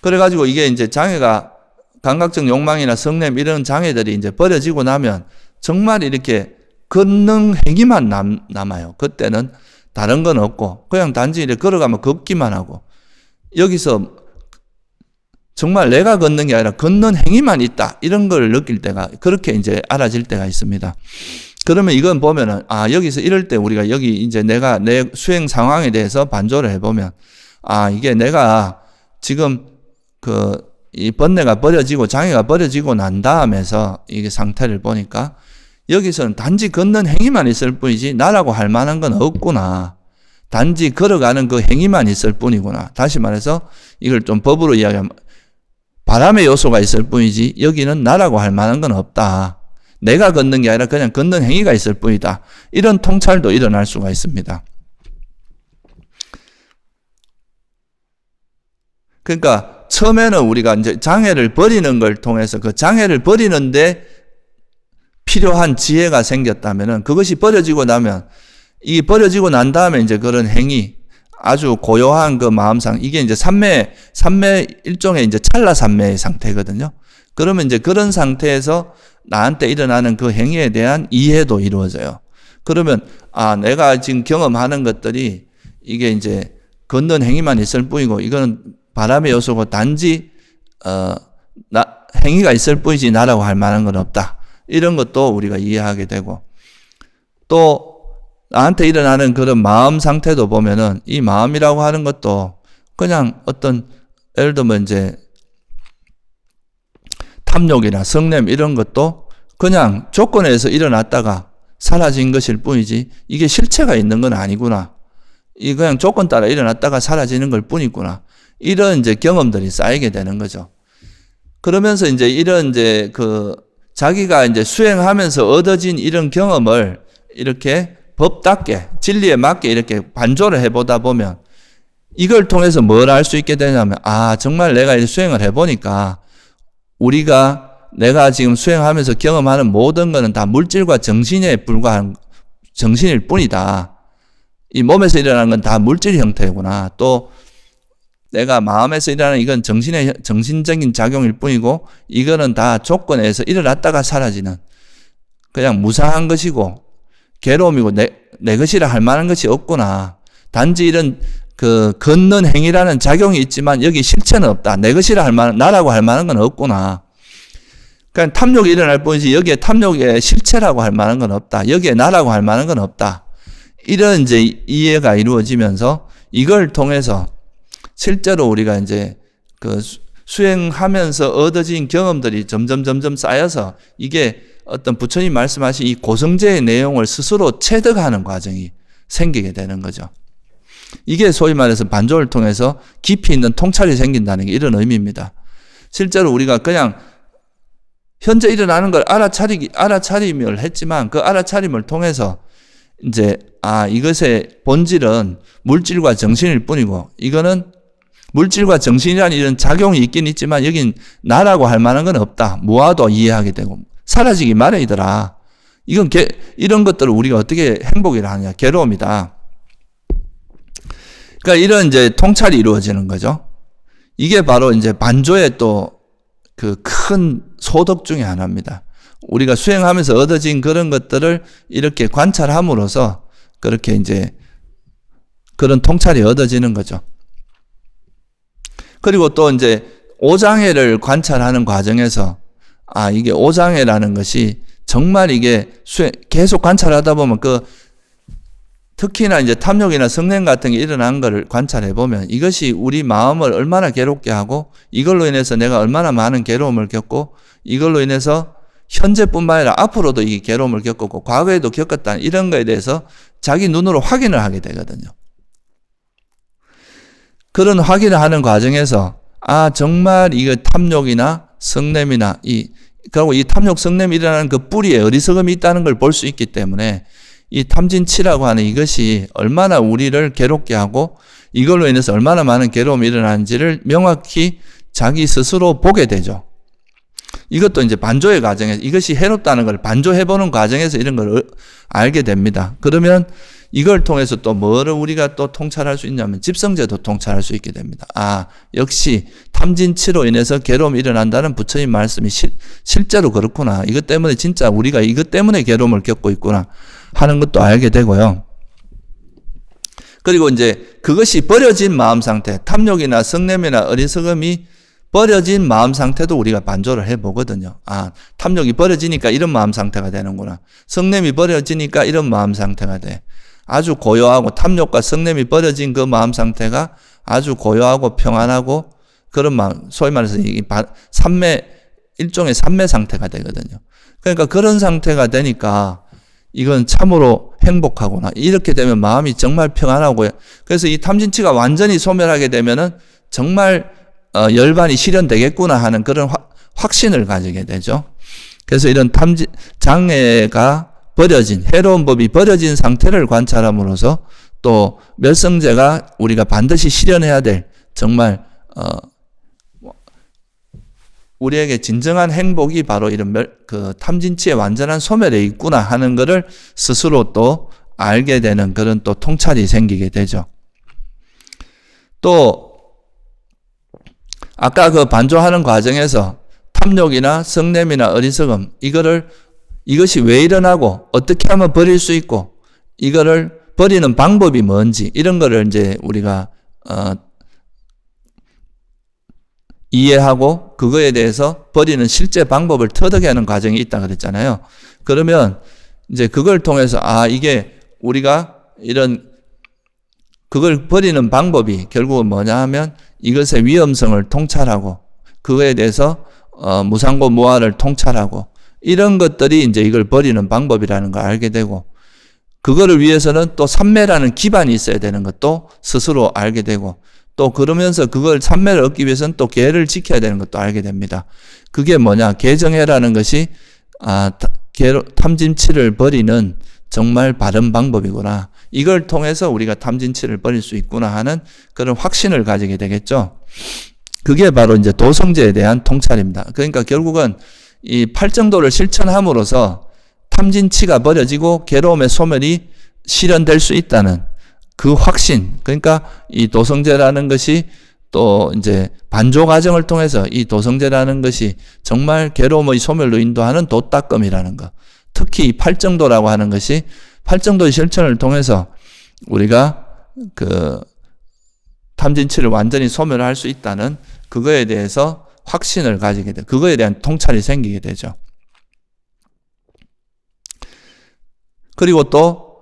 그래가지고 이게 이제 장애가 감각적 욕망이나 성냄 이런 장애들이 이제 버려지고 나면 정말 이렇게 걷는 행위만 남아요. 그때는 다른 건 없고 그냥 단지 이렇게 걸어가면 걷기만 하고, 여기서 정말 내가 걷는 게 아니라 걷는 행위만 있다, 이런 걸 느낄 때가, 그렇게 이제 알아질 때가 있습니다. 그러면 이건 보면은 아, 여기서 이럴 때 우리가 여기 이제 내가 내 수행 상황에 대해서 반조를 해보면 아, 이게 내가 지금 이 번뇌가 버려지고 장애가 버려지고 난 다음에서 이게 상태를 보니까 여기서는 단지 걷는 행위만 있을 뿐이지 나라고 할 만한 건 없구나. 단지 걸어가는 그 행위만 있을 뿐이구나. 다시 말해서 이걸 좀 법으로 이야기하면 바람의 요소가 있을 뿐이지 여기는 나라고 할 만한 건 없다. 내가 걷는 게 아니라 그냥 걷는 행위가 있을 뿐이다. 이런 통찰도 일어날 수가 있습니다. 그러니까 처음에는 우리가 이제 장애를 버리는 걸 통해서 그 장애를 버리는데 필요한 지혜가 생겼다면은 그것이 버려지고 나면, 이 버려지고 난 다음에 이제 그런 행위, 아주 고요한 그 마음상, 이게 이제 삼매 일종의 이제 찰나 삼매의 상태거든요. 그러면 이제 그런 상태에서 나한테 일어나는 그 행위에 대한 이해도 이루어져요. 그러면 내가 지금 경험하는 것들이 이게 이제 걷는 행위만 있을 뿐이고 이거는 바람의 요소고 단지 행위가 있을 뿐이지 나라고 할 만한 건 없다. 이런 것도 우리가 이해하게 되고, 또 나한테 일어나는 그런 마음 상태도 보면은 이 마음이라고 하는 것도 그냥 어떤 예를 들면 이제 탐욕이나 성냄 이런 것도 그냥 조건에 의해서 일어났다가 사라진 것일 뿐이지 이게 실체가 있는 건 아니구나. 이 그냥 조건 따라 일어났다가 사라지는 걸 뿐이구나. 이런 이제 경험들이 쌓이게 되는 거죠. 그러면서 이제 이런 이제 자기가 이제 수행하면서 얻어진 이런 경험을 이렇게 법답게 진리에 맞게 이렇게 반조를 해보다 보면 이걸 통해서 뭘 알 수 있게 되냐면 정말 내가 이 수행을 해보니까 내가 지금 수행하면서 경험하는 모든 것은 다 물질과 정신에 불과한 정신일 뿐이다. 이 몸에서 일어나는 건 다 물질 형태구나. 또 내가 마음에서 일어나는 이건 정신적인 작용일 뿐이고 이거는 다 조건에서 일어났다가 사라지는 그냥 무상한 것이고 괴로움이고 내 것이라 할 만한 것이 없구나. 단지 이런 걷는 행위라는 작용이 있지만 여기 실체는 없다. 내 것이라 할 만한, 나라고 할 만한 건 없구나. 그러니까 탐욕이 일어날 뿐이지 여기에 탐욕의 실체라고 할 만한 건 없다. 여기에 나라고 할 만한 건 없다. 이런 이제 이해가 이루어지면서 이걸 통해서 실제로 우리가 이제 수행하면서 얻어진 경험들이 점점 쌓여서 이게 어떤 부처님 말씀하신 이 고성제의 내용을 스스로 체득하는 과정이 생기게 되는 거죠. 이게 소위 말해서 반조를 통해서 깊이 있는 통찰이 생긴다는 게 이런 의미입니다. 실제로 우리가 그냥 현재 일어나는 걸 알아차림을 했지만 그 알아차림을 통해서 이제 이것의 본질은 물질과 정신일 뿐이고 이거는 물질과 정신이라는 이런 작용이 있긴 있지만 여긴 나라고 할 만한 건 없다. 무아도 이해하게 되고 사라지기 마련이더라. 이런 것들을 우리가 어떻게 행복이라 하냐. 괴로움이다. 그러니까 이런 이제 통찰이 이루어지는 거죠. 이게 바로 이제 반조의 또 큰 소득 중에 하나입니다. 우리가 수행하면서 얻어진 그런 것들을 이렇게 관찰함으로써 그렇게 이제 그런 통찰이 얻어지는 거죠. 그리고 또 이제 오장애를 관찰하는 과정에서 이게 오장애라는 것이 정말 이게 계속 관찰하다 보면 특히나 이제 탐욕이나 성냄 같은 게 일어난 것을 관찰해 보면 이것이 우리 마음을 얼마나 괴롭게 하고 이걸로 인해서 내가 얼마나 많은 괴로움을 겪고 이걸로 인해서 현재뿐만 아니라 앞으로도 이 괴로움을 겪었고 과거에도 겪었다는 이런 거에 대해서 자기 눈으로 확인을 하게 되거든요. 그런 확인을 하는 과정에서 정말 이거 탐욕이나 성냄이나 그리고 이 탐욕 성냄이 일어나는 그 뿌리에 어리석음이 있다는 걸 볼 수 있기 때문에 이 탐진치라고 하는 이것이 얼마나 우리를 괴롭게 하고 이걸로 인해서 얼마나 많은 괴로움이 일어나는지를 명확히 자기 스스로 보게 되죠. 이것도 이제 반조의 과정에서 이것이 해롭다는 걸 반조해보는 과정에서 이런 걸 알게 됩니다. 그러면 이걸 통해서 또 뭐를 우리가 또 통찰할 수 있냐면 집성제도 통찰할 수 있게 됩니다. 역시 탐진치로 인해서 괴로움이 일어난다는 부처님 말씀이 실제로 그렇구나. 이것 때문에 진짜 우리가 이것 때문에 괴로움을 겪고 있구나 하는 것도 알게 되고요. 그리고 이제 그것이 버려진 마음 상태, 탐욕이나 성냄이나 어리석음이 버려진 마음 상태도 우리가 반조를 해보거든요. 탐욕이 버려지니까 이런 마음 상태가 되는구나. 성냄이 버려지니까 이런 마음 상태가 돼. 아주 고요하고 탐욕과 성냄이 버려진 그 마음 상태가 아주 고요하고 평안하고 그런 마음, 소위 말해서 일종의 삼매 상태가 되거든요. 그러니까 그런 상태가 되니까 이건 참으로 행복하구나. 이렇게 되면 마음이 정말 평안하고요. 그래서 이 탐진치가 완전히 소멸하게 되면은 정말 열반이 실현되겠구나 하는 그런 확신을 가지게 되죠. 그래서 이런 장애가 버려진, 해로운 법이 버려진 상태를 관찰함으로써 또 멸성제가 우리가 반드시 실현해야 될 정말 우리에게 진정한 행복이 바로 이런 탐진치의 완전한 소멸에 있구나 하는 것을 스스로 또 알게 되는 그런 또 통찰이 생기게 되죠. 또 아까 그 반조하는 과정에서 탐욕이나 성냄이나 어리석음 이것이 왜 일어나고 어떻게 하면 버릴 수 있고 이거를 버리는 방법이 뭔지 이런 거를 이제 우리가 이해하고 그거에 대해서 버리는 실제 방법을 터득해 하는 과정이 있다 그랬잖아요. 그러면 이제 그걸 통해서 이게 우리가 그걸 버리는 방법이 결국은 뭐냐 하면 이것의 위험성을 통찰하고 그거에 대해서 무상고 무아를 통찰하고 이런 것들이 이제 이걸 버리는 방법이라는 걸 알게 되고 그거를 위해서는 또 삼매라는 기반이 있어야 되는 것도 스스로 알게 되고 또 그러면서 그걸 삼매를 얻기 위해서는 또 계를 지켜야 되는 것도 알게 됩니다. 그게 뭐냐? 계정해라는 것이 탐진치를 버리는 정말 바른 방법이구나. 이걸 통해서 우리가 탐진치를 버릴 수 있구나 하는 그런 확신을 가지게 되겠죠. 그게 바로 이제 도성제에 대한 통찰입니다. 그러니까 결국은 이 팔정도를 실천함으로써 탐진치가 버려지고 괴로움의 소멸이 실현될 수 있다는 그 확신. 그러니까 이 도성제라는 것이 또 이제 반조 과정을 통해서 이 도성제라는 것이 정말 괴로움의 소멸로 인도하는 도닦음이라는 것. 특히 이 팔정도라고 하는 것이 팔정도의 실천을 통해서 우리가 그 탐진치를 완전히 소멸할 수 있다는 그거에 대해서 확신을 가지게 돼. 그거에 대한 통찰이 생기게 되죠. 그리고 또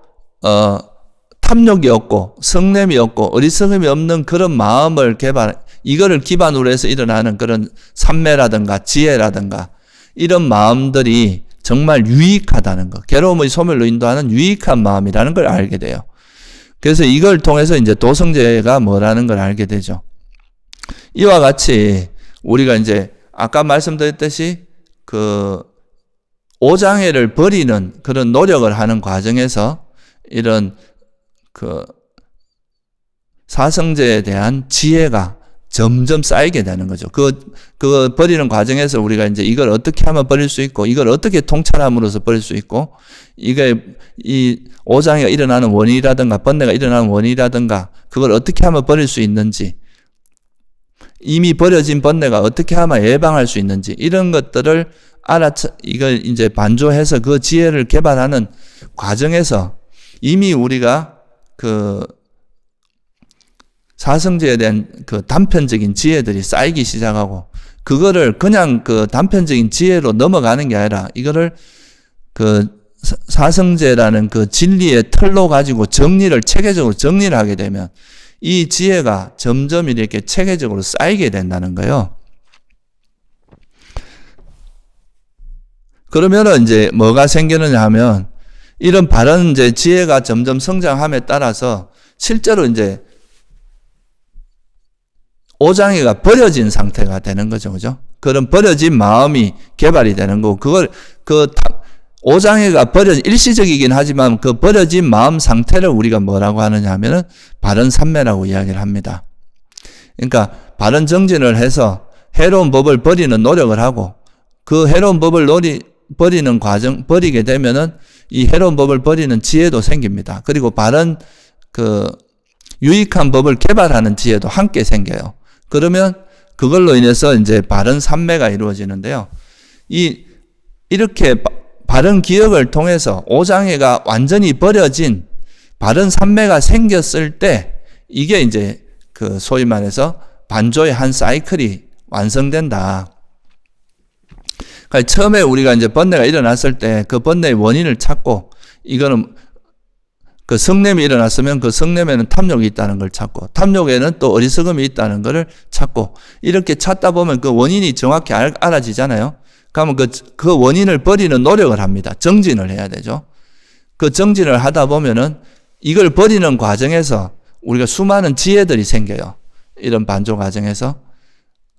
탐욕이 없고 성냄이 없고 어리석음이 없는 그런 마음을 이거를 기반으로 해서 일어나는 그런 삼매라든가 지혜라든가 이런 마음들이 정말 유익하다는 것, 괴로움의 소멸로 인도하는 유익한 마음이라는 걸 알게 돼요. 그래서 이걸 통해서 이제 도성제가 뭐라는 걸 알게 되죠. 이와 같이 우리가 이제 아까 말씀드렸듯이 그 오장애를 버리는 그런 노력을 하는 과정에서 이런 그 사성제에 대한 지혜가 점점 쌓이게 되는 거죠. 그 버리는 과정에서 우리가 이제 이걸 어떻게 하면 버릴 수 있고, 이걸 어떻게 통찰함으로써 버릴 수 있고, 이 오장애가 일어나는 원인이라든가, 번뇌가 일어나는 원인이라든가, 그걸 어떻게 하면 버릴 수 있는지, 이미 버려진 번뇌가 어떻게 하면 예방할 수 있는지, 이런 것들을 이걸 이제 반조해서 그 지혜를 개발하는 과정에서 이미 우리가 그 사성제에 대한 그 단편적인 지혜들이 쌓이기 시작하고 그거를 그냥 그 단편적인 지혜로 넘어가는 게 아니라 이거를 그 사성제라는 그 진리의 틀로 가지고 체계적으로 정리를 하게 되면 이 지혜가 점점 이렇게 체계적으로 쌓이게 된다는 거예요. 그러면은 이제 뭐가 생기느냐 하면 이런 바른 이제 지혜가 점점 성장함에 따라서 실제로 이제 오장애가 버려진 상태가 되는 거죠. 그죠? 그런 버려진 마음이 개발이 되는 거고, 오장애가 일시적이긴 하지만 그 버려진 마음 상태를 우리가 뭐라고 하느냐 하면은 바른 삼매라고 이야기를 합니다. 그러니까 바른 정진을 해서 해로운 법을 버리는 노력을 하고 그 해로운 법을 버리는 과정, 버리게 되면은 이 해로운 법을 버리는 지혜도 생깁니다. 그리고 바른 유익한 법을 개발하는 지혜도 함께 생겨요. 그러면 그걸로 인해서 이제 바른 삼매가 이루어지는데요. 이렇게 바른 기억을 통해서 오장애가 완전히 버려진 바른 삼매가 생겼을 때 이게 이제 그 소위 말해서 반조의 한 사이클이 완성된다. 그러니까 처음에 우리가 이제 번뇌가 일어났을 때 그 번뇌의 원인을 찾고 이거는 그 성냄이 일어났으면 그 성냄에는 탐욕이 있다는 걸 찾고 탐욕에는 또 어리석음이 있다는 걸 찾고 이렇게 찾다 보면 그 원인이 정확히 알아지잖아요. 그러면 그 원인을 버리는 노력을 합니다. 정진을 해야 되죠. 그 정진을 하다 보면은 이걸 버리는 과정에서 우리가 수많은 지혜들이 생겨요. 이런 반조 과정에서.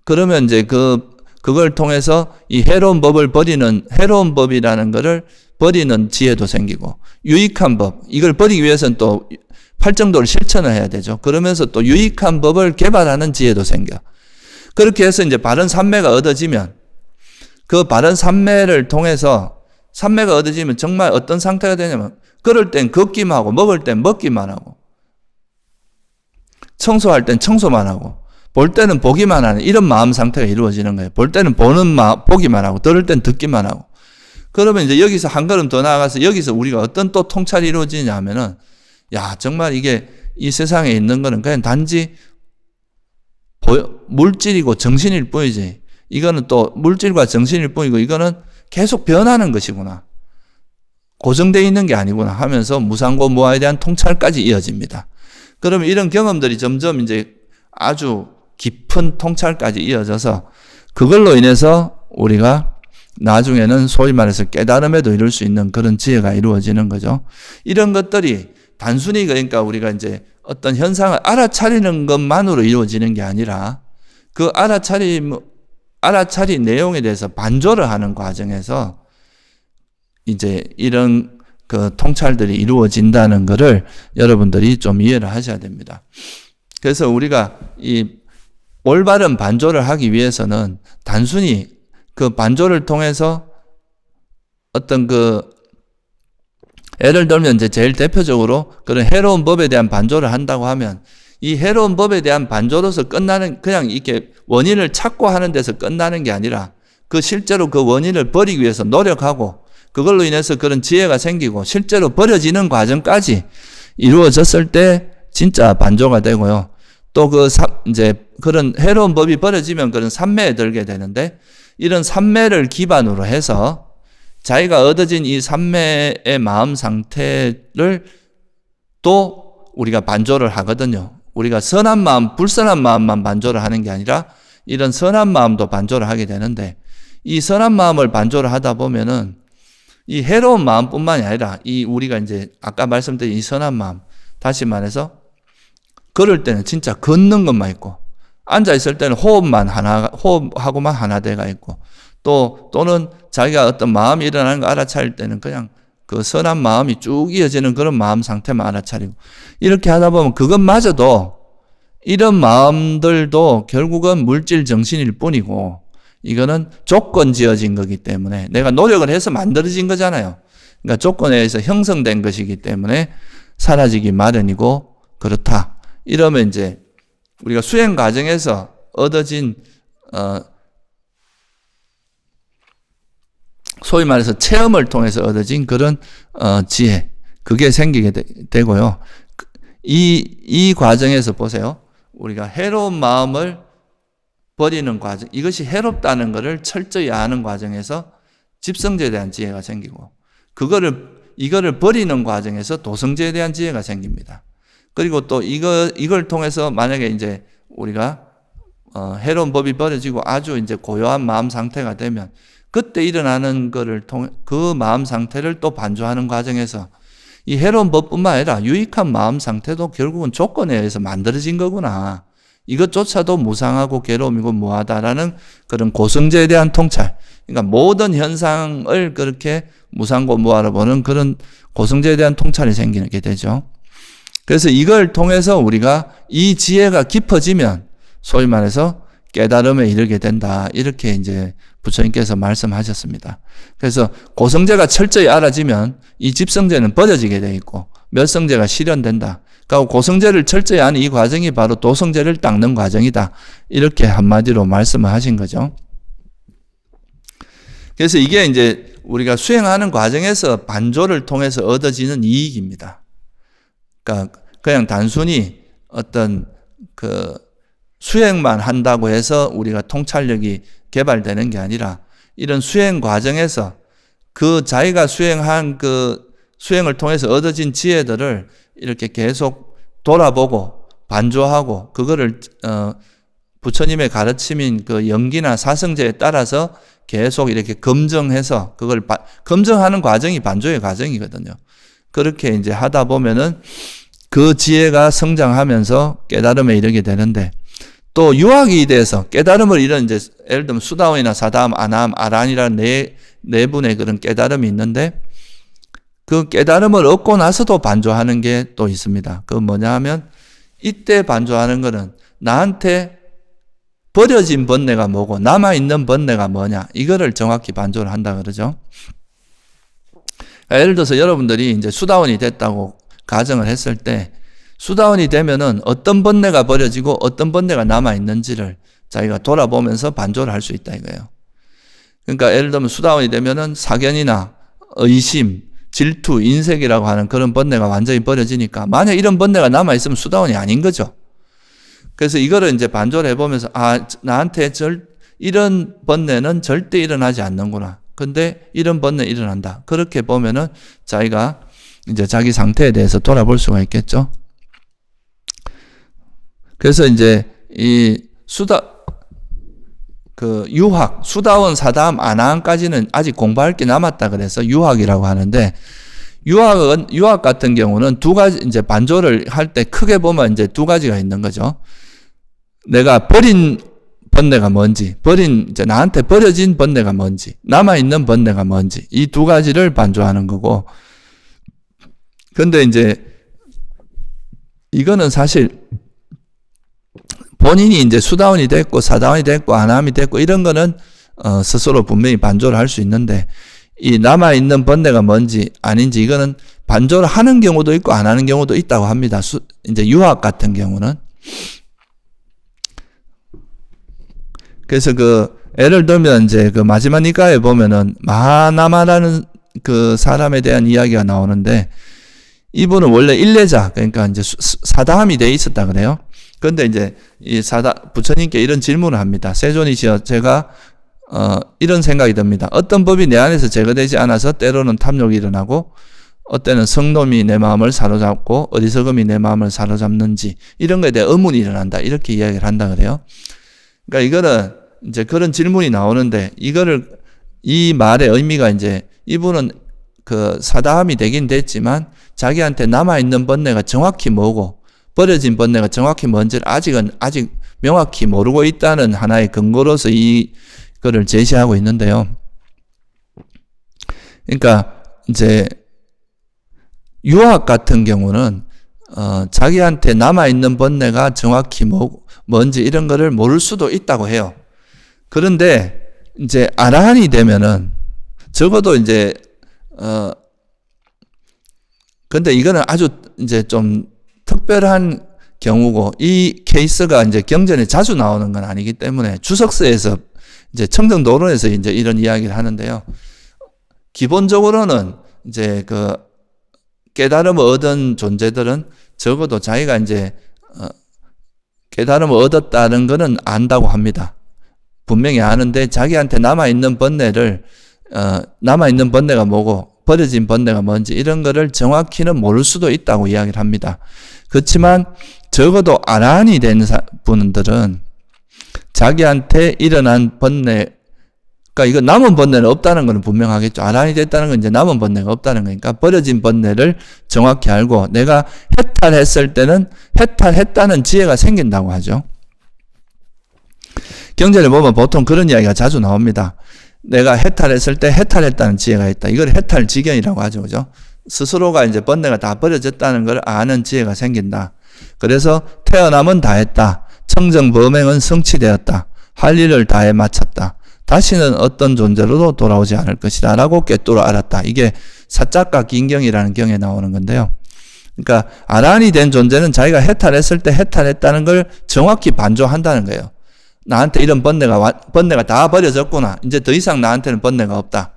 그러면 이제 그걸 통해서 이 해로운 법이라는 거를 버리는 지혜도 생기고 유익한 법, 이걸 버리기 위해서는 또 팔정도를 실천을 해야 되죠. 그러면서 또 유익한 법을 개발하는 지혜도 생겨. 그렇게 해서 이제 바른 삼매가 얻어지면 그 바른 삼매를 통해서 삼매가 얻어지면 정말 어떤 상태가 되냐면 걸을 땐 걷기만 하고 먹을 땐 먹기만 하고 청소할 땐 청소만 하고 볼 때는 보기만 하는 이런 마음 상태가 이루어지는 거예요. 볼 때는 보기만 하고 들을 땐 듣기만 하고. 그러면 이제 여기서 한 걸음 더 나아가서 여기서 우리가 어떤 또 통찰이 이루어지냐 하면은 야, 정말 이게 이 세상에 있는 거는 그냥 단지 물질이고 정신일 뿐이지. 이거는 또 물질과 정신일 뿐이고 이거는 계속 변하는 것이구나. 고정되어 있는 게 아니구나 하면서 무상고 무아에 대한 통찰까지 이어집니다. 그러면 이런 경험들이 점점 이제 아주 깊은 통찰까지 이어져서 그걸로 인해서 우리가 나중에는 소위 말해서 깨달음에도 이룰 수 있는 그런 지혜가 이루어지는 거죠. 이런 것들이 단순히 그러니까 우리가 이제 어떤 현상을 알아차리는 것만으로 이루어지는 게 아니라 그 알아차린 내용에 대해서 반조를 하는 과정에서 이제 이런 그 통찰들이 이루어진다는 것을 여러분들이 좀 이해를 하셔야 됩니다. 그래서 우리가 이 올바른 반조를 하기 위해서는 단순히 그 반조를 통해서 어떤 그 예를 들면 이제 제일 대표적으로 그런 해로운 법에 대한 반조를 한다고 하면 이 해로운 법에 대한 반조로서 끝나는 그냥 이렇게 원인을 찾고 하는 데서 끝나는 게 아니라 그 실제로 그 원인을 버리기 위해서 노력하고 그걸로 인해서 그런 지혜가 생기고 실제로 버려지는 과정까지 이루어졌을 때 진짜 반조가 되고요. 또 이제 그런 해로운 법이 버려지면 그런 삼매에 들게 되는데 이런 삼매를 기반으로 해서 자기가 얻어진 이 삼매의 마음 상태를 또 우리가 반조를 하거든요. 우리가 선한 마음, 불선한 마음만 반조를 하는 게 아니라 이런 선한 마음도 반조를 하게 되는데 이 선한 마음을 반조를 하다 보면은 이 해로운 마음뿐만이 아니라 이 우리가 이제 아까 말씀드린 이 선한 마음, 다시 말해서 걸을 때는 진짜 걷는 것만 있고 앉아 있을 때는 호흡하고만 하나 돼가 있고 또는 자기가 어떤 마음이 일어나는 거 알아차릴 때는 그냥 그 선한 마음이 쭉 이어지는 그런 마음 상태만 알아차리고 이렇게 하다 보면 그것마저도 이런 마음들도 결국은 물질 정신일 뿐이고 이거는 조건 지어진 거기 때문에 내가 노력을 해서 만들어진 거잖아요. 그러니까 조건에 의해서 형성된 것이기 때문에 사라지기 마련이고 그렇다. 이러면 이제 우리가 수행 과정에서 얻어진 소위 말해서 체험을 통해서 얻어진 그런 지혜 그게 생기게 되고요. 이 과정에서 보세요. 우리가 해로운 마음을 버리는 과정, 이것이 해롭다는 것을 철저히 아는 과정에서 집성제에 대한 지혜가 생기고 이거를 버리는 과정에서 도성제에 대한 지혜가 생깁니다. 그리고 또 이걸 통해서 만약에 이제 우리가 해로운 법이 버려지고 아주 이제 고요한 마음 상태가 되면 그때 일어나는 거를 통해 그 마음 상태를 또 반조하는 과정에서 이 해로운 법뿐만 아니라 유익한 마음 상태도 결국은 조건에 의해서 만들어진 거구나. 이것조차도 무상하고 괴로움이고 무하다라는 그런 고성제에 대한 통찰. 그러니까 모든 현상을 그렇게 무상고 무하로 보는 그런 고성제에 대한 통찰이 생기게 되죠. 그래서 이걸 통해서 우리가 이 지혜가 깊어지면 소위 말해서 깨달음에 이르게 된다. 이렇게 이제 부처님께서 말씀하셨습니다. 그래서 고성제가 철저히 알아지면 이 집성제는 버려지게 돼 있고 멸성제가 실현된다. 그러니까 고성제를 철저히 아는 이 과정이 바로 도성제를 닦는 과정이다. 이렇게 한마디로 말씀을 하신 거죠. 그래서 이게 이제 우리가 수행하는 과정에서 반조를 통해서 얻어지는 이익입니다. 그러니까 그냥 단순히 어떤 그 수행만 한다고 해서 우리가 통찰력이 개발되는 게 아니라 이런 수행 과정에서 그 자기가 수행한 그 수행을 통해서 얻어진 지혜들을 이렇게 계속 돌아보고 반조하고 그거를 부처님의 가르침인 그 영기나 사성제에 따라서 계속 이렇게 검증해서 그걸 검증하는 과정이 반조의 과정이거든요. 그렇게 이제 하다 보면은 그 지혜가 성장하면서 깨달음에 이르게 되는데 또 유학이 돼서 깨달음을 이런 이제 예를 들면 수다원이나 사다함, 아나함, 아란이라는 네 분의 그런 깨달음이 있는데 그 깨달음을 얻고 나서도 반조하는 게 또 있습니다. 그 뭐냐 하면 이때 반조하는 거는 나한테 버려진 번뇌가 뭐고 남아있는 번뇌가 뭐냐 이거를 정확히 반조를 한다 그러죠. 예를 들어서 여러분들이 이제 수다원이 됐다고 가정을 했을 때 수다원이 되면은 어떤 번뇌가 버려지고 어떤 번뇌가 남아있는지를 자기가 돌아보면서 반조를 할 수 있다 이거예요. 그러니까 예를 들면 수다원이 되면은 사견이나 의심, 질투, 인색이라고 하는 그런 번뇌가 완전히 버려지니까 만약 이런 번뇌가 남아있으면 수다원이 아닌 거죠. 그래서 이거를 이제 반조를 해보면서 나한테 이런 번뇌는 절대 일어나지 않는구나. 근데 이런 번뇌 일어난다. 그렇게 보면은 자기가 이제 자기 상태에 대해서 돌아볼 수가 있겠죠. 그래서 이제 이 유학, 수다원, 사다함, 아나함까지는 아직 공부할 게 남았다 그래서 유학이라고 하는데, 유학 같은 경우는 두 가지, 이제 반조를 할 때 크게 보면 이제 두 가지가 있는 거죠. 내가 버린 번뇌가 뭔지, 이제 나한테 버려진 번뇌가 뭔지, 남아있는 번뇌가 뭔지, 이 두 가지를 반조하는 거고, 근데 이제 이거는 사실 본인이 이제 수다원이 됐고 사다원이 됐고 아나함이 됐고 이런 거는 스스로 분명히 반조를 할 수 있는데, 이 남아있는 번뇌가 뭔지 아닌지 이거는 반조를 하는 경우도 있고 안 하는 경우도 있다고 합니다. 이제 유학 같은 경우는. 그래서 예를 들면 이제 마지막 니까에 보면은 마하나마라는 그 사람에 대한 이야기가 나오는데, 이분은 원래 일례자, 그러니까 이제 사다함이 돼 있었다 그래요. 그런데 이제 부처님께 이런 질문을 합니다. 세존이시여, 제가 이런 생각이 듭니다. 어떤 법이 내 안에서 제거되지 않아서 때로는 탐욕이 일어나고, 어때는 성놈이 내 마음을 사로잡고 어리석음이 내 마음을 사로잡는지 이런 거에 대해 의문이 일어난다. 이렇게 이야기를 한다 그래요. 그러니까 이거는 이제 그런 질문이 나오는데, 이 말의 의미가 이제 이분은 사다함이 되긴 됐지만 자기한테 남아있는 번뇌가 정확히 뭐고 버려진 번뇌가 정확히 뭔지를 아직 명확히 모르고 있다는 하나의 근거로서 이거를 제시하고 있는데요. 그러니까 이제 유학 같은 경우는 자기한테 남아있는 번뇌가 정확히 뭔지 이런 거를 모를 수도 있다고 해요. 그런데 이제 아라한이 되면은 적어도 이제 근데 이거는 아주 이제 좀 특별한 경우고, 이 케이스가 이제 경전에 자주 나오는 건 아니기 때문에 주석서에서 이제 청정도론에서 이제 이런 이야기를 하는데요. 기본적으로는 이제 깨달음을 얻은 존재들은 적어도 자기가 이제 깨달음을 얻었다는 거는 안다고 합니다. 분명히 아는데 자기한테 남아있는 번뇌가 뭐고 버려진 번뇌가 뭔지 이런 거를 정확히는 모를 수도 있다고 이야기를 합니다. 그렇지만 적어도 아라한이 된 분들은 자기한테 일어난 번뇌, 그러니까 이거 남은 번뇌는 없다는 것은 분명하겠죠. 아라한이 됐다는 건 이제 남은 번뇌가 없다는 거니까 버려진 번뇌를 정확히 알고, 내가 해탈했을 때는 해탈했다는 지혜가 생긴다고 하죠. 경전에 보면 보통 그런 이야기가 자주 나옵니다. 내가 해탈했을 때 해탈했다는 지혜가 있다. 이걸 해탈지견이라고 하죠. 그죠? 스스로가 이제 번뇌가 다 버려졌다는 걸 아는 지혜가 생긴다. 그래서 태어남은 다 했다. 청정범행은 성취되었다. 할 일을 다해 마쳤다. 다시는 어떤 존재로도 돌아오지 않을 것이다. 라고 꿰뚫어 알았다. 이게 사짝가 긴경이라는 경에 나오는 건데요. 그러니까 아라한이 된 존재는 자기가 해탈했을 때 해탈했다는 걸 정확히 반조한다는 거예요. 나한테 이런 번뇌가 다 버려졌구나. 이제 더 이상 나한테는 번뇌가 없다.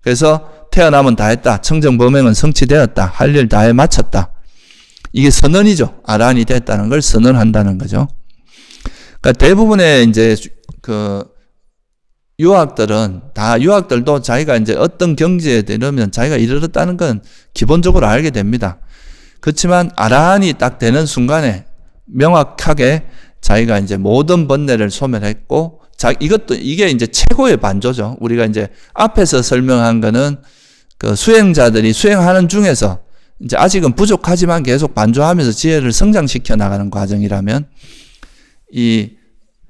그래서 태어나면 다 했다. 청정범행은 성취되었다. 할 일 다해 마쳤다. 이게 선언이죠. 아라한이 됐다는 걸 선언한다는 거죠. 그러니까 대부분의 이제 유학들도 자기가 이제 어떤 경지에 이르면 자기가 이르렀다는 건 기본적으로 알게 됩니다. 그렇지만 아라한이 딱 되는 순간에 명확하게 자기가 이제 모든 번뇌를 소멸했고, 이게 이제 최고의 반조죠. 우리가 이제 앞에서 설명한 거는 수행자들이 수행하는 중에서 이제 아직은 부족하지만 계속 반조하면서 지혜를 성장시켜 나가는 과정이라면, 이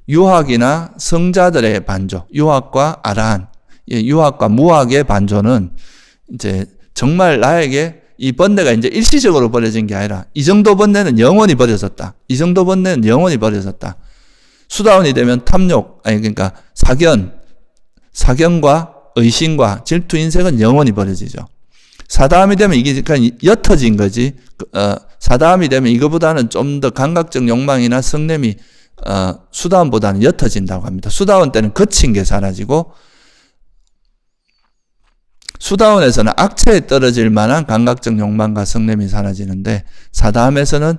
유학이나 성자들의 반조, 유학과 아라한, 유학과 무학의 반조는 이제 정말 나에게 이 번뇌가 이제 일시적으로 버려진 게 아니라 이 정도 번뇌는 영원히 버려졌다. 이 정도 번뇌는 영원히 버려졌다. 수다원이 되면 그러니까 사견과 의심과 질투, 인색은 영원히 버려지죠. 사다음이 되면 이게 그러니까 옅어진 거지. 사다음이 되면 이거보다는 좀 더 감각적 욕망이나 성냄이 수다원보다는 옅어진다고 합니다. 수다원 때는 거친 게 사라지고, 수다원에서는 악체에 떨어질 만한 감각적 욕망과 성냄이 사라지는데, 사다음에서는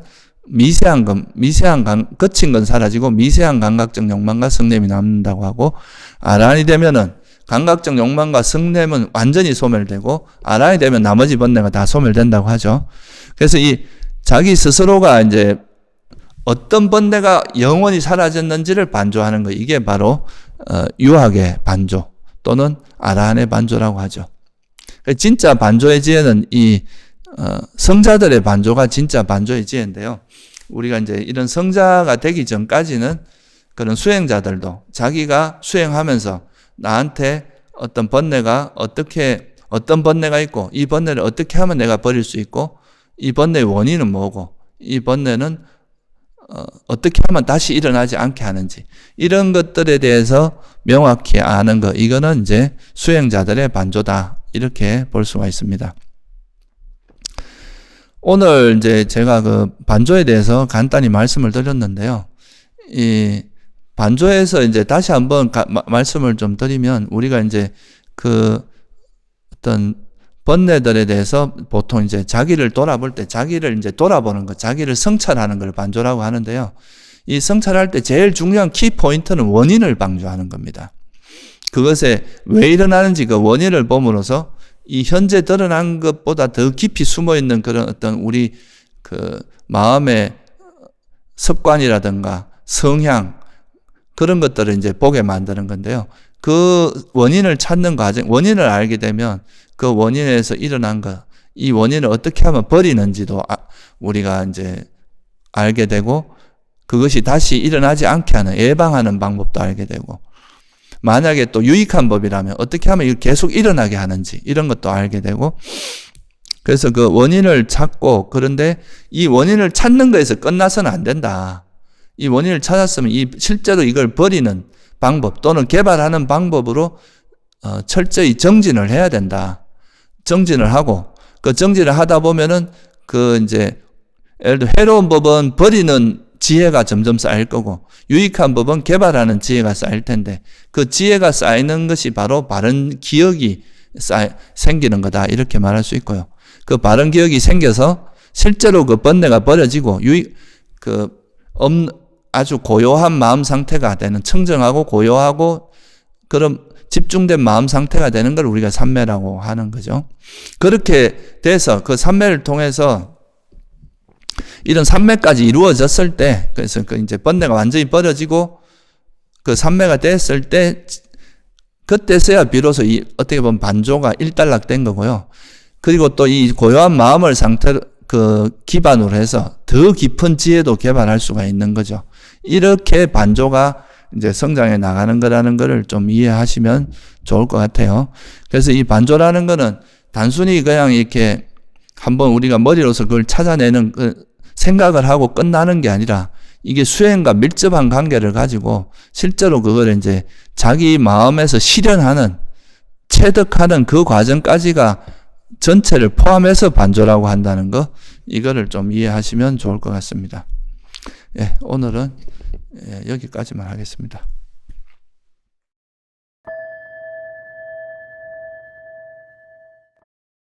거친 건 사라지고 미세한 감각적 욕망과 성냄이 남는다고 하고, 아란이 되면은 감각적 욕망과 성냄은 완전히 소멸되고, 아란이 되면 나머지 번뇌가 다 소멸된다고 하죠. 그래서 이 자기 스스로가 이제 어떤 번뇌가 영원히 사라졌는지를 반조하는 거, 이게 바로 유학의 반조 또는 아란의 반조라고 하죠. 진짜 반조의 지혜는 이 성자들의 반조가 진짜 반조의 지혜인데요. 우리가 이제 이런 성자가 되기 전까지는 그런 수행자들도 자기가 수행하면서 나한테 어떤 번뇌가 어떤 번뇌가 있고, 이 번뇌를 어떻게 하면 내가 버릴 수 있고, 이 번뇌의 원인은 뭐고, 이 번뇌는 어떻게 하면 다시 일어나지 않게 하는지, 이런 것들에 대해서 명확히 아는 것, 이거는 이제 수행자들의 반조다, 이렇게 볼 수가 있습니다. 오늘 이제 제가 그 반조에 대해서 간단히 말씀을 드렸는데요. 이 반조에서 이제 다시 한번 말씀을 좀 드리면, 우리가 이제 그 어떤 번뇌들에 대해서 보통 이제 자기를 돌아볼 때, 자기를 이제 돌아보는 것, 자기를 성찰하는 걸 반조라고 하는데요. 이 성찰할 때 제일 중요한 키 포인트는 원인을 방조하는 겁니다. 그것에 왜 일어나는지 그 원인을 봄으로써 이 현재 드러난 것보다 더 깊이 숨어 있는 그런 어떤 우리 그 마음의 습관이라든가 성향, 그런 것들을 이제 보게 만드는 건데요. 그 원인을 찾는 과정, 원인을 알게 되면 그 원인에서 일어난 것, 이 원인을 어떻게 하면 버리는지도 우리가 이제 알게 되고, 그것이 다시 일어나지 않게 하는, 예방하는 방법도 알게 되고, 만약에 또 유익한 법이라면 어떻게 하면 계속 일어나게 하는지, 이런 것도 알게 되고, 그래서 그 원인을 찾고, 그런데 이 원인을 찾는 거에서 끝나서는 안 된다. 이 원인을 찾았으면 실제로 이걸 버리는 방법 또는 개발하는 방법으로 철저히 정진을 해야 된다. 정진을 하고, 그 정진을 하다 보면은 그 이제 예를 들어 해로운 법은 버리는 지혜가 점점 쌓일 거고, 유익한 법은 개발하는 지혜가 쌓일 텐데, 그 지혜가 쌓이는 것이 바로 바른 기억이 생기는 거다, 이렇게 말할 수 있고요. 그 바른 기억이 생겨서 실제로 그 번뇌가 버려지고, 아주 고요한 마음 상태가 되는, 청정하고 고요하고 그런 집중된 마음 상태가 되는 걸 우리가 삼매라고 하는 거죠. 그렇게 돼서 그 삼매를 통해서 이런 삼매까지 이루어졌을 때, 그래서 그 이제 번뇌가 완전히 버려지고 그 삼매가 됐을 때, 그때서야 비로소 이 어떻게 보면 반조가 일단락된 거고요. 그리고 또 이 고요한 마음을 상태로 기반으로 해서 더 깊은 지혜도 개발할 수가 있는 거죠. 이렇게 반조가 이제 성장해 나가는 거라는 거를 좀 이해하시면 좋을 것 같아요. 그래서 이 반조라는 거는 단순히 그냥 이렇게 한번 우리가 머리로서 그걸 찾아내는 생각을 하고 끝나는 게 아니라, 이게 수행과 밀접한 관계를 가지고 실제로 그걸 이제 자기 마음에서 실현하는, 체득하는 그 과정까지가 전체를 포함해서 반조라고 한다는 거, 이거를 좀 이해하시면 좋을 것 같습니다. 예, 오늘은 여기까지만 하겠습니다.